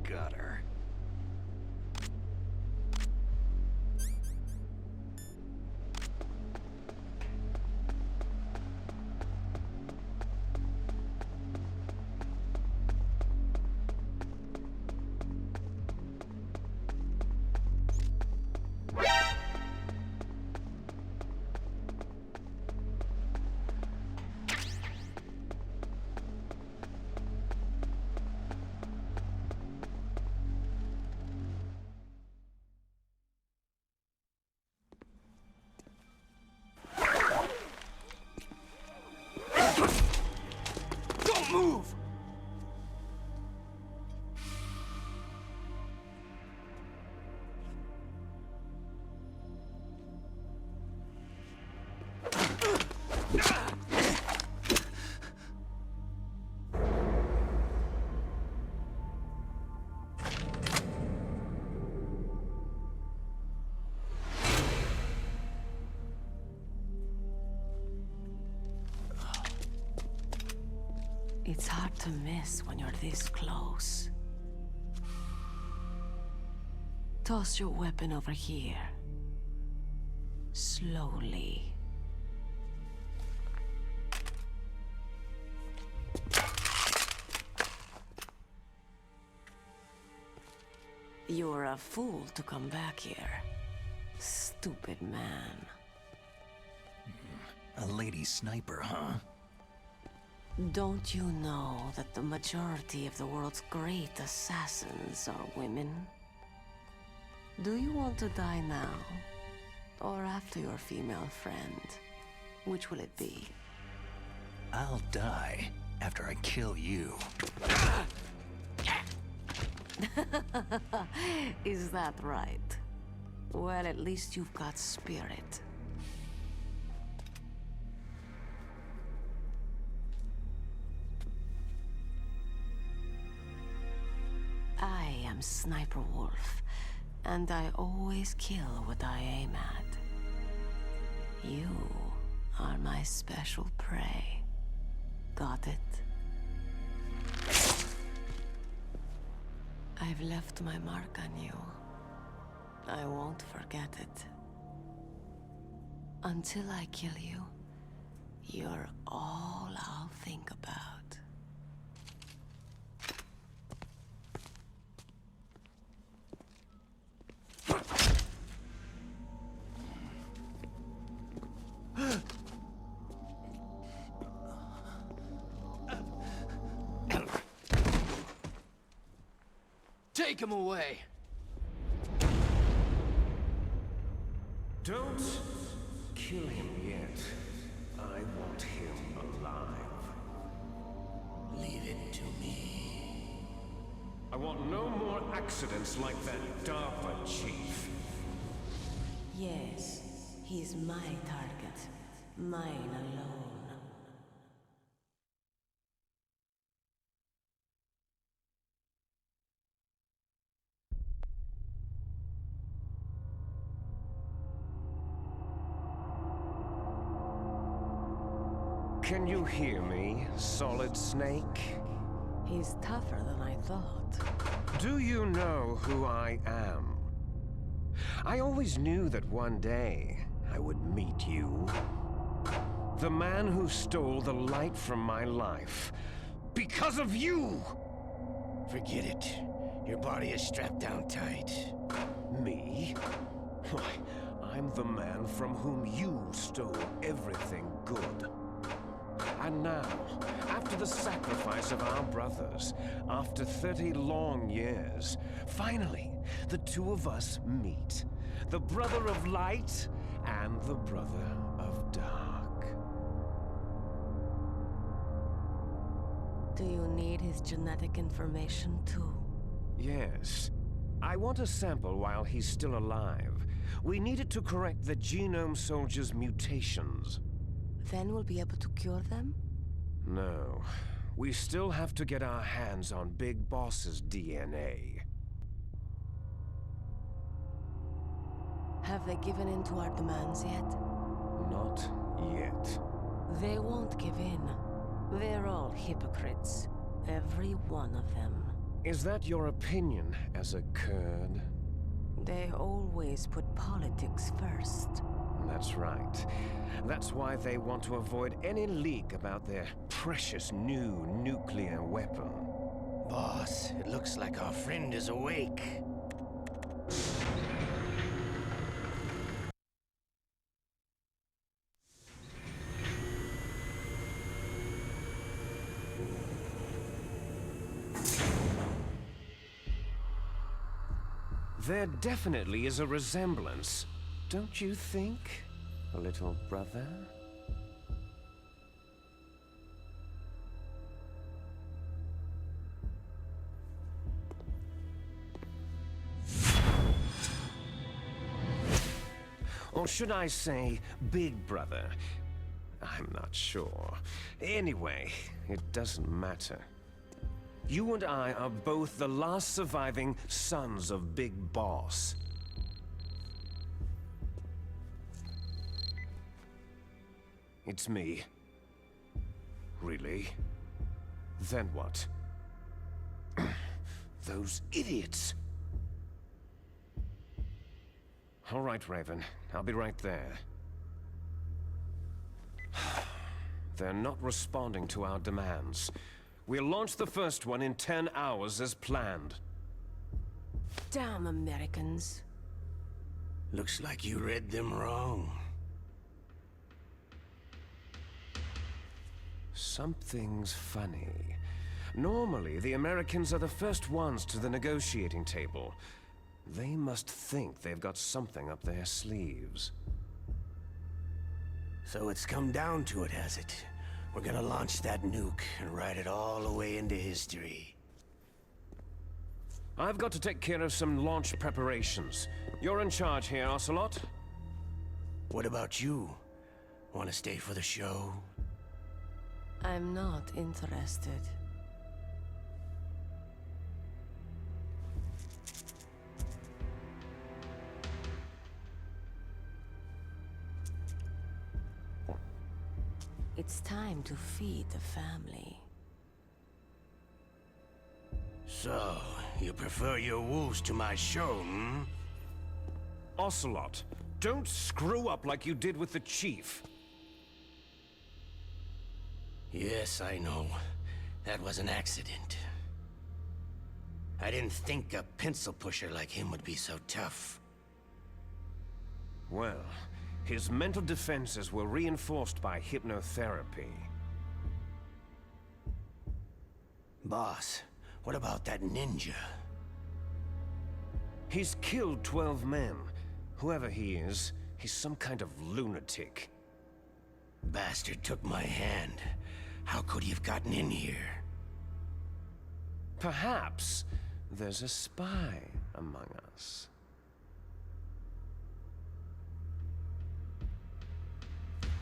gutter. Don't move! It's hard to miss when you're this close. Toss your weapon over here. Slowly. You're a fool to come back here. Stupid man. A lady sniper, huh? Don't you know that the majority of the world's great assassins are women? Do you want to die now? Or after your female friend? Which will it be? I'll die after I kill you. Is that right? Well, at least you've got spirit. I am Sniper Wolf, and I always kill what I aim at. You are my special prey. Got it? I've left my mark on you. I won't forget it. Until I kill you, you're all I'll think about. Take him away! Don't kill him yet. I want him alive. Leave it to me. I want no more accidents like that DARPA chief. Yes, he's my target. Mine alone. Can you hear me, Solid Snake? He's tougher than I thought. Do you know who I am? I always knew that one day I would meet you. The man who stole the light from my life. Because of you! Forget it. Your body is strapped down tight. Me? Why, I'm the man from whom you stole everything good. And now, after the sacrifice of our brothers, after 30 long years, finally, the two of us meet. The brother of light and the brother of dark. Do you need his genetic information too? Yes. I want a sample while he's still alive. We need it to correct the Genome Soldier's mutations. Then we'll be able to cure them? No. We still have to get our hands on Big Boss's DNA. Have they given in to our demands yet? Not yet. They won't give in. They're all hypocrites. Every one of them. Is that your opinion as a Kurd? They always put politics first. That's right. That's why they want to avoid any leak about their precious new nuclear weapon. Boss, it looks like our friend is awake. There definitely is a resemblance, don't you think, little brother? Or should I say, big brother? I'm not sure. Anyway, it doesn't matter. You and I are both the last surviving sons of Big Boss. It's me. Really? Then what? Those idiots! All right, Raven. I'll be right there. They're not responding to our demands. We'll launch the first one in 10 hours as planned. Damn Americans. Looks like you read them wrong. Something's funny. Normally, the Americans are the first ones to the negotiating table. They must think they've got something up their sleeves. So it's come down to it, has it? We're gonna launch that nuke and ride it all the way into history. I've got to take care of some launch preparations. You're in charge here, Ocelot. What about you? Want to stay for the show? I'm not interested. It's time to feed the family. So, you prefer your wolves to my show, hmm? Ocelot, don't screw up like you did with the Chief. Yes, I know. That was an accident. I didn't think a pencil pusher like him would be so tough. Well, his mental defenses were reinforced by hypnotherapy. Boss, what about that ninja? He's killed 12 men. Whoever he is, he's some kind of lunatic. Bastard took my hand. How could he have gotten in here? Perhaps there's a spy among us.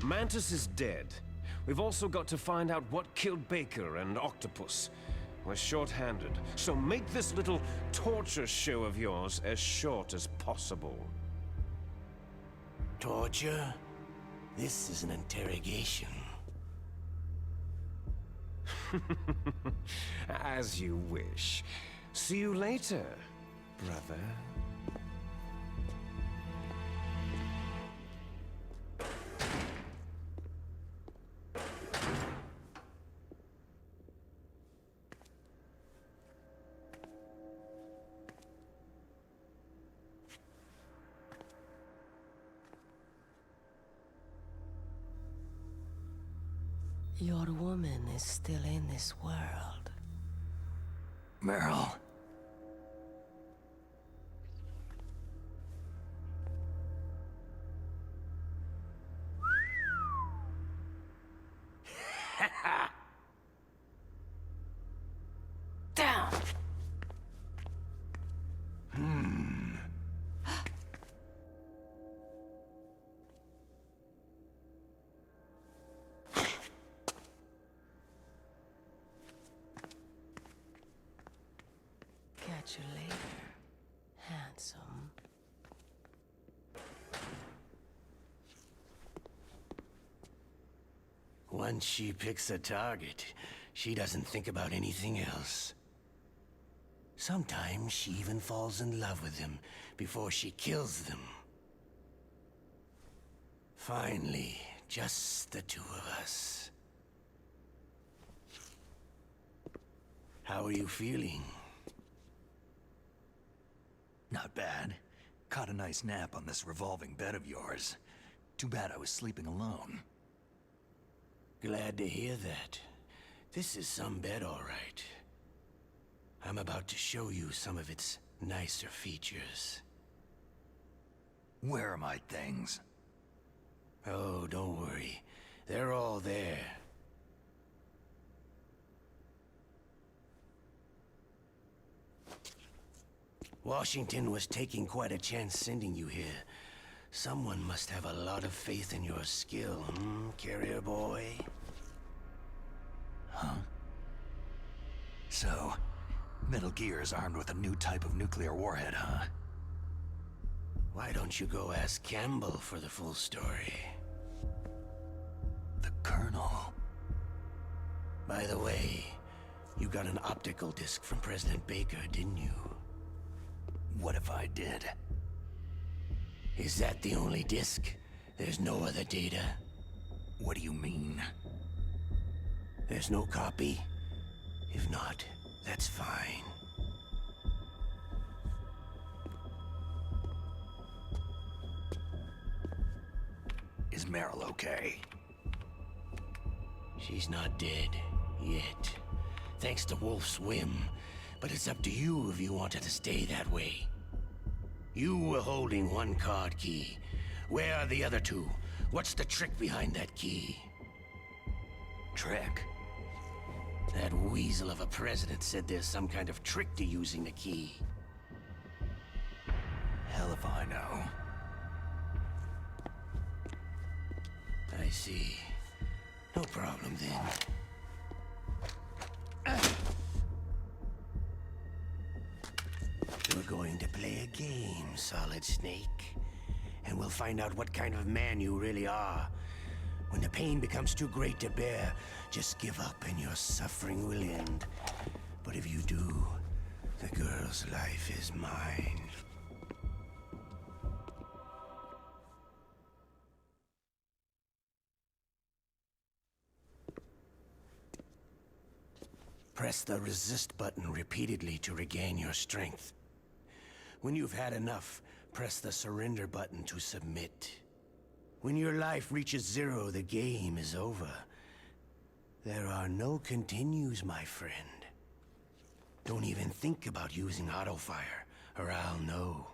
Mantis is dead. We've also got to find out what killed Baker and Octopus. We're short-handed, so make this little torture show of yours as short as possible. Torture? This is an interrogation. As you wish. See you later, brother. Your woman is still in this world. Meryl. Down! Catch you later, handsome. Once she picks a target, she doesn't think about anything else. Sometimes she even falls in love with them before she kills them. Finally, just the two of us. How are you feeling? Not bad. Caught a nice nap on this revolving bed of yours. Too bad I was sleeping alone. Glad to hear that. This is some bed, all right. I'm about to show you some of its nicer features. Where are my things? Oh, don't worry. They're all there. Washington was taking quite a chance sending you here. Someone must have a lot of faith in your skill, carrier boy? Huh? So, Metal Gear is armed with a new type of nuclear warhead, huh? Why don't you go ask Campbell for the full story? The Colonel. By the way, you got an optical disc from President Baker, didn't you? What if I did? Is that the only disc? There's no other data? What do you mean? There's no copy? If not, that's fine. Is Meryl okay? She's not dead, yet. Thanks to Wolf's whim. But it's up to you if you want her to stay that way. You were holding one card key. Where are the other two? What's the trick behind that key? Trick? That weasel of a president said there's some kind of trick to using the key. Hell if I know. I see. No problem then. We're going to play a game, Solid Snake. And we'll find out what kind of man you really are. When the pain becomes too great to bear, just give up and your suffering will end. But if you do, the girl's life is mine. Press the resist button repeatedly to regain your strength. When you've had enough, press the surrender button to submit. When your life reaches 0, the game is over. There are no continues, my friend. Don't even think about using auto-fire, or I'll know.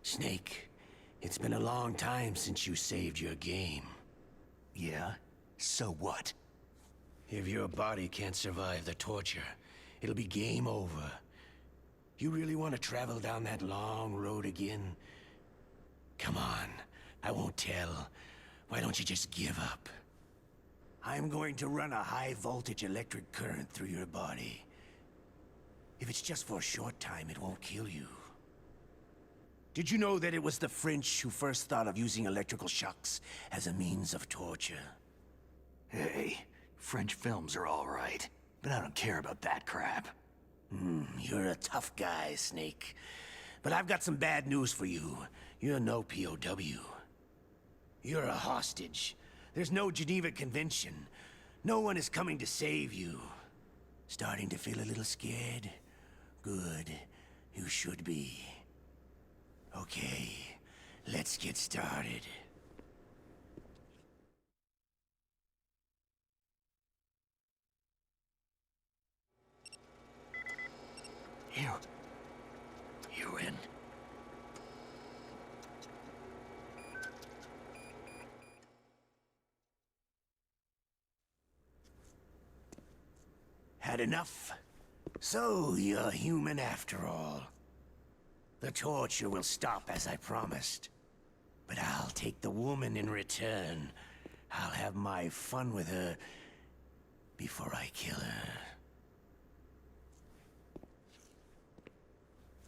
Snake, it's been a long time since you saved your game. Yeah? So what? If your body can't survive the torture, it'll be game over. You really want to travel down that long road again? Come on, I won't tell. Why don't you just give up? I'm going to run a high-voltage electric current through your body. If it's just for a short time, it won't kill you. Did you know that it was the French who first thought of using electrical shocks as a means of torture? Hey, French films are all right, but I don't care about that crap. You're a tough guy, Snake. But I've got some bad news for you. You're no POW. You're a hostage. There's no Geneva Convention. No one is coming to save you. Starting to feel a little scared? Good. You should be. Okay, let's get started. You in? Had enough? So you're human after all. The torture will stop as I promised. But I'll take the woman in return. I'll have my fun with her before I kill her.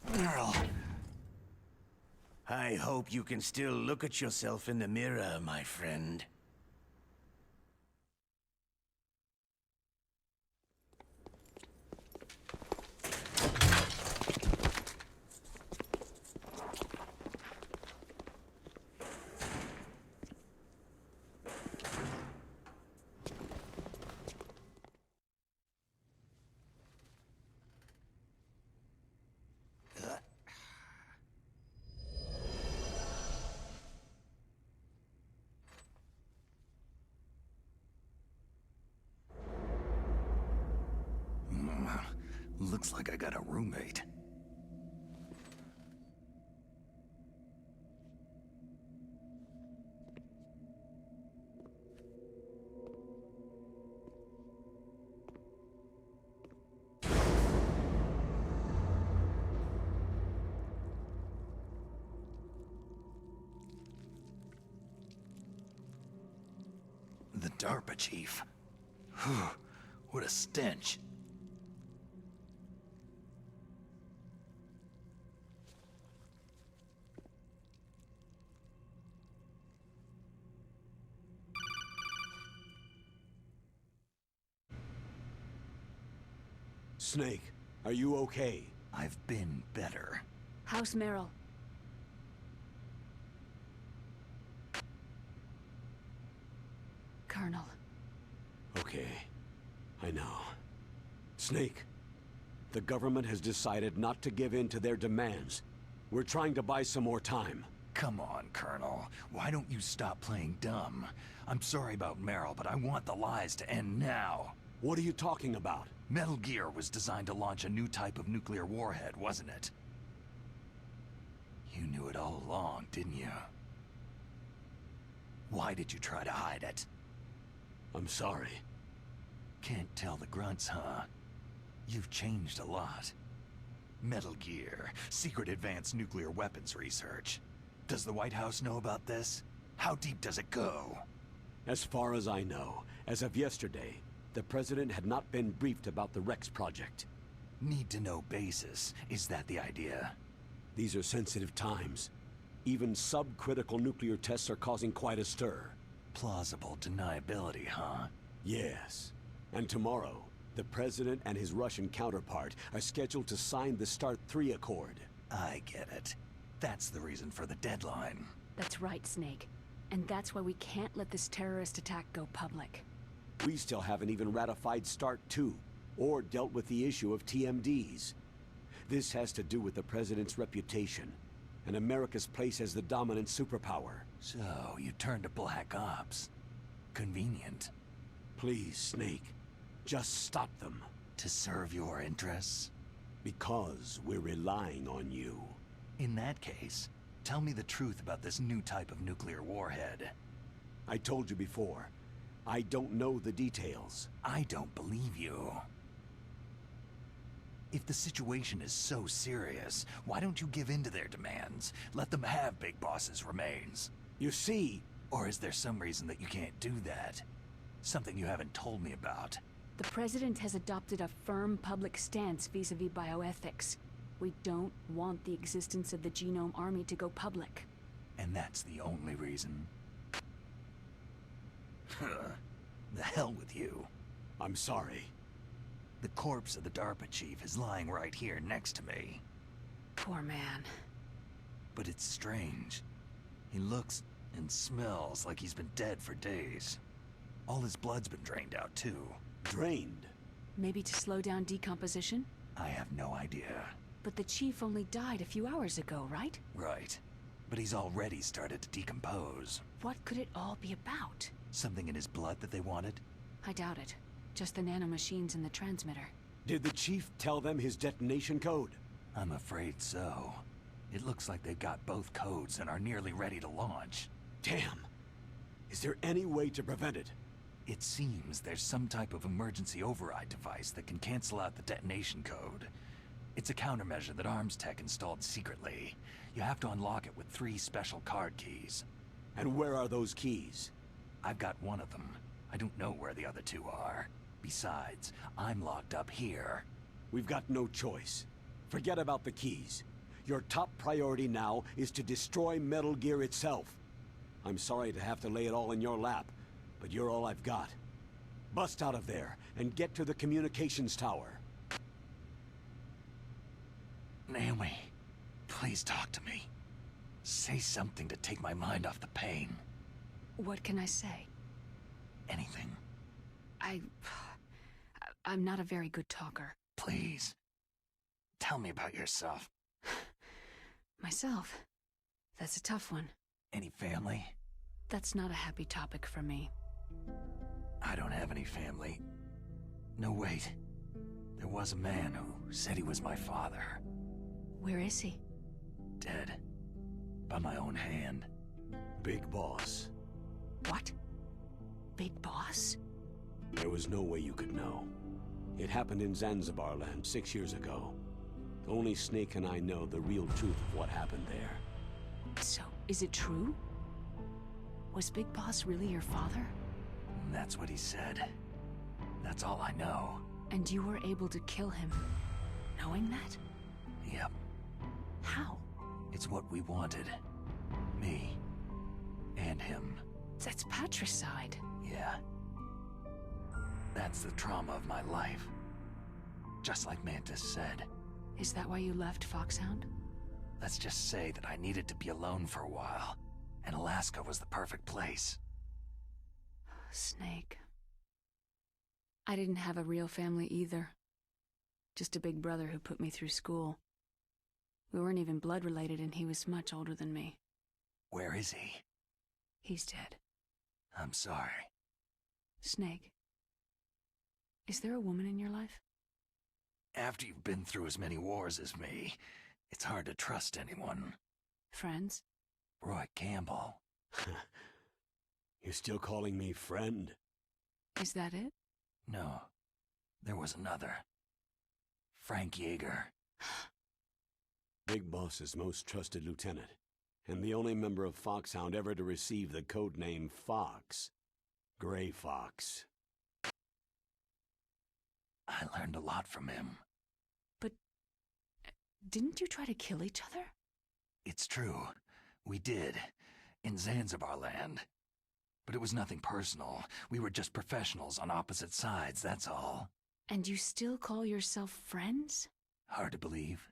Meryl! I hope you can still look at yourself in the mirror, my friend. Looks like I got a roommate. The DARPA chief. Whew, what a stench. Snake, are you okay? I've been better. How's Meryl? Colonel. Okay, I know. Snake, the government has decided not to give in to their demands. We're trying to buy some more time. Come on, Colonel. Why don't you stop playing dumb? I'm sorry about Meryl, but I want the lies to end now. What are you talking about? Metal Gear was designed to launch a new type of nuclear warhead, wasn't it? You knew it all along, didn't you? Why did you try to hide it? I'm sorry. Can't tell the grunts, huh? You've changed a lot. Metal Gear, secret advanced nuclear weapons research. Does the White House know about this? How deep does it go? As far as I know, as of yesterday, the President had not been briefed about the Rex project. Need-to-know basis. Is that the idea? These are sensitive times. Even subcritical nuclear tests are causing quite a stir. Plausible deniability, huh? Yes. And tomorrow, the President and his Russian counterpart are scheduled to sign the START 3 Accord. I get it. That's the reason for the deadline. That's right, Snake. And that's why we can't let this terrorist attack go public. We still haven't even ratified START 2, or dealt with the issue of TMDs. This has to do with the President's reputation, and America's place as the dominant superpower. So, you turned to Black Ops. Convenient. Please, Snake, just stop them. To serve your interests? Because we're relying on you. In that case, tell me the truth about this new type of nuclear warhead. I told you before, I don't know the details. I don't believe you. If the situation is so serious, why don't you give in to their demands? Let them have Big Boss's remains. You see... Or is there some reason that you can't do that? Something you haven't told me about. The President has adopted a firm public stance vis-a-vis bioethics. We don't want the existence of the Genome Army to go public. And that's the only reason? The hell with you. I'm sorry. The corpse of the DARPA chief is lying right here next to me. Poor man. But it's strange. He looks and smells like he's been dead for days. All his blood's been drained out, too. Drained? Maybe to slow down decomposition? I have no idea. But the chief only died a few hours ago, right? Right. But he's already started to decompose. What could it all be about? Something in his blood that they wanted? I doubt it. Just the nanomachines in the transmitter. Did the chief tell them his detonation code? I'm afraid so. It looks like they've got both codes and are nearly ready to launch. Damn! Is there any way to prevent it? It seems there's some type of emergency override device that can cancel out the detonation code. It's a countermeasure that Arms Tech installed secretly. You have to unlock it with 3 special card keys. And where are those keys? I've got one of them. I don't know where the other 2 are. Besides, I'm locked up here. We've got no choice. Forget about the keys. Your top priority now is to destroy Metal Gear itself. I'm sorry to have to lay it all in your lap, but you're all I've got. Bust out of there and get to the communications tower. Naomi, please talk to me. Say something to take my mind off the pain. What can I say? Anything. I'm not a very good talker. Please. Tell me about yourself. Myself? That's a tough one. Any family? That's not a happy topic for me. I don't have any family. No, wait. There was a man who said he was my father. Where is he? Dead. By my own hand. Big Boss. What? Big Boss? There was no way you could know. It happened in Zanzibar land 6 years ago. Only Snake and I know the real truth of what happened there. So, is it true? Was Big Boss really your father? That's what he said. That's all I know. And you were able to kill him, knowing that? Yep. How? It's what we wanted. Me. And him. That's patricide. Yeah. That's the trauma of my life. Just like Mantis said. Is that why you left Foxhound? Let's just say that I needed to be alone for a while, and Alaska was the perfect place. Snake. I didn't have a real family either. Just a big brother who put me through school. We weren't even blood related, and he was much older than me. Where is he? He's dead. I'm sorry. Snake. Is there a woman in your life? After you've been through as many wars as me, it's hard to trust anyone. Friends? Roy Campbell. You're still calling me friend? Is that it? No. There was another. Frank Yeager. Big Boss's most trusted lieutenant, and the only member of Foxhound ever to receive the codename Fox. Gray Fox. I learned a lot from him. But didn't you try to kill each other? It's true. We did. In Zanzibar land. But it was nothing personal. We were just professionals on opposite sides, that's all. And you still call yourself friends? Hard to believe.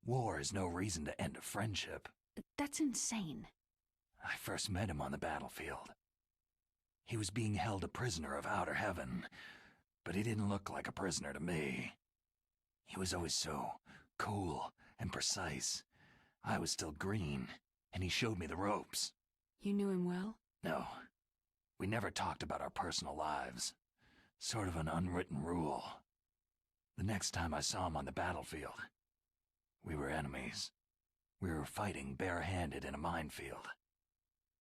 War is no reason to end a friendship. That's insane. I first met him on the battlefield. He was being held a prisoner of outer heaven, but he didn't look like a prisoner to me. He was always so cool and precise. I was still green, and he showed me the ropes. You knew him well? No. We never talked about our personal lives. Sort of an unwritten rule. The next time I saw him on the battlefield, we were enemies. We were fighting barehanded in a minefield.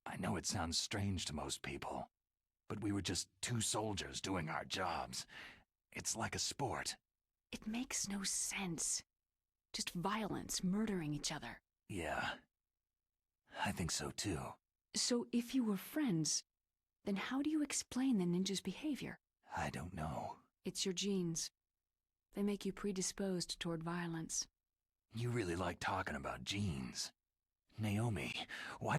I know it sounds strange to most people, but we were just two soldiers doing our jobs. It's like a sport. It makes no sense. Just violence, murdering each other. Yeah. I think so too. So if you were friends, then how do you explain the ninja's behavior? I don't know. It's your genes. They make you predisposed toward violence. You really like talking about genes. Naomi, why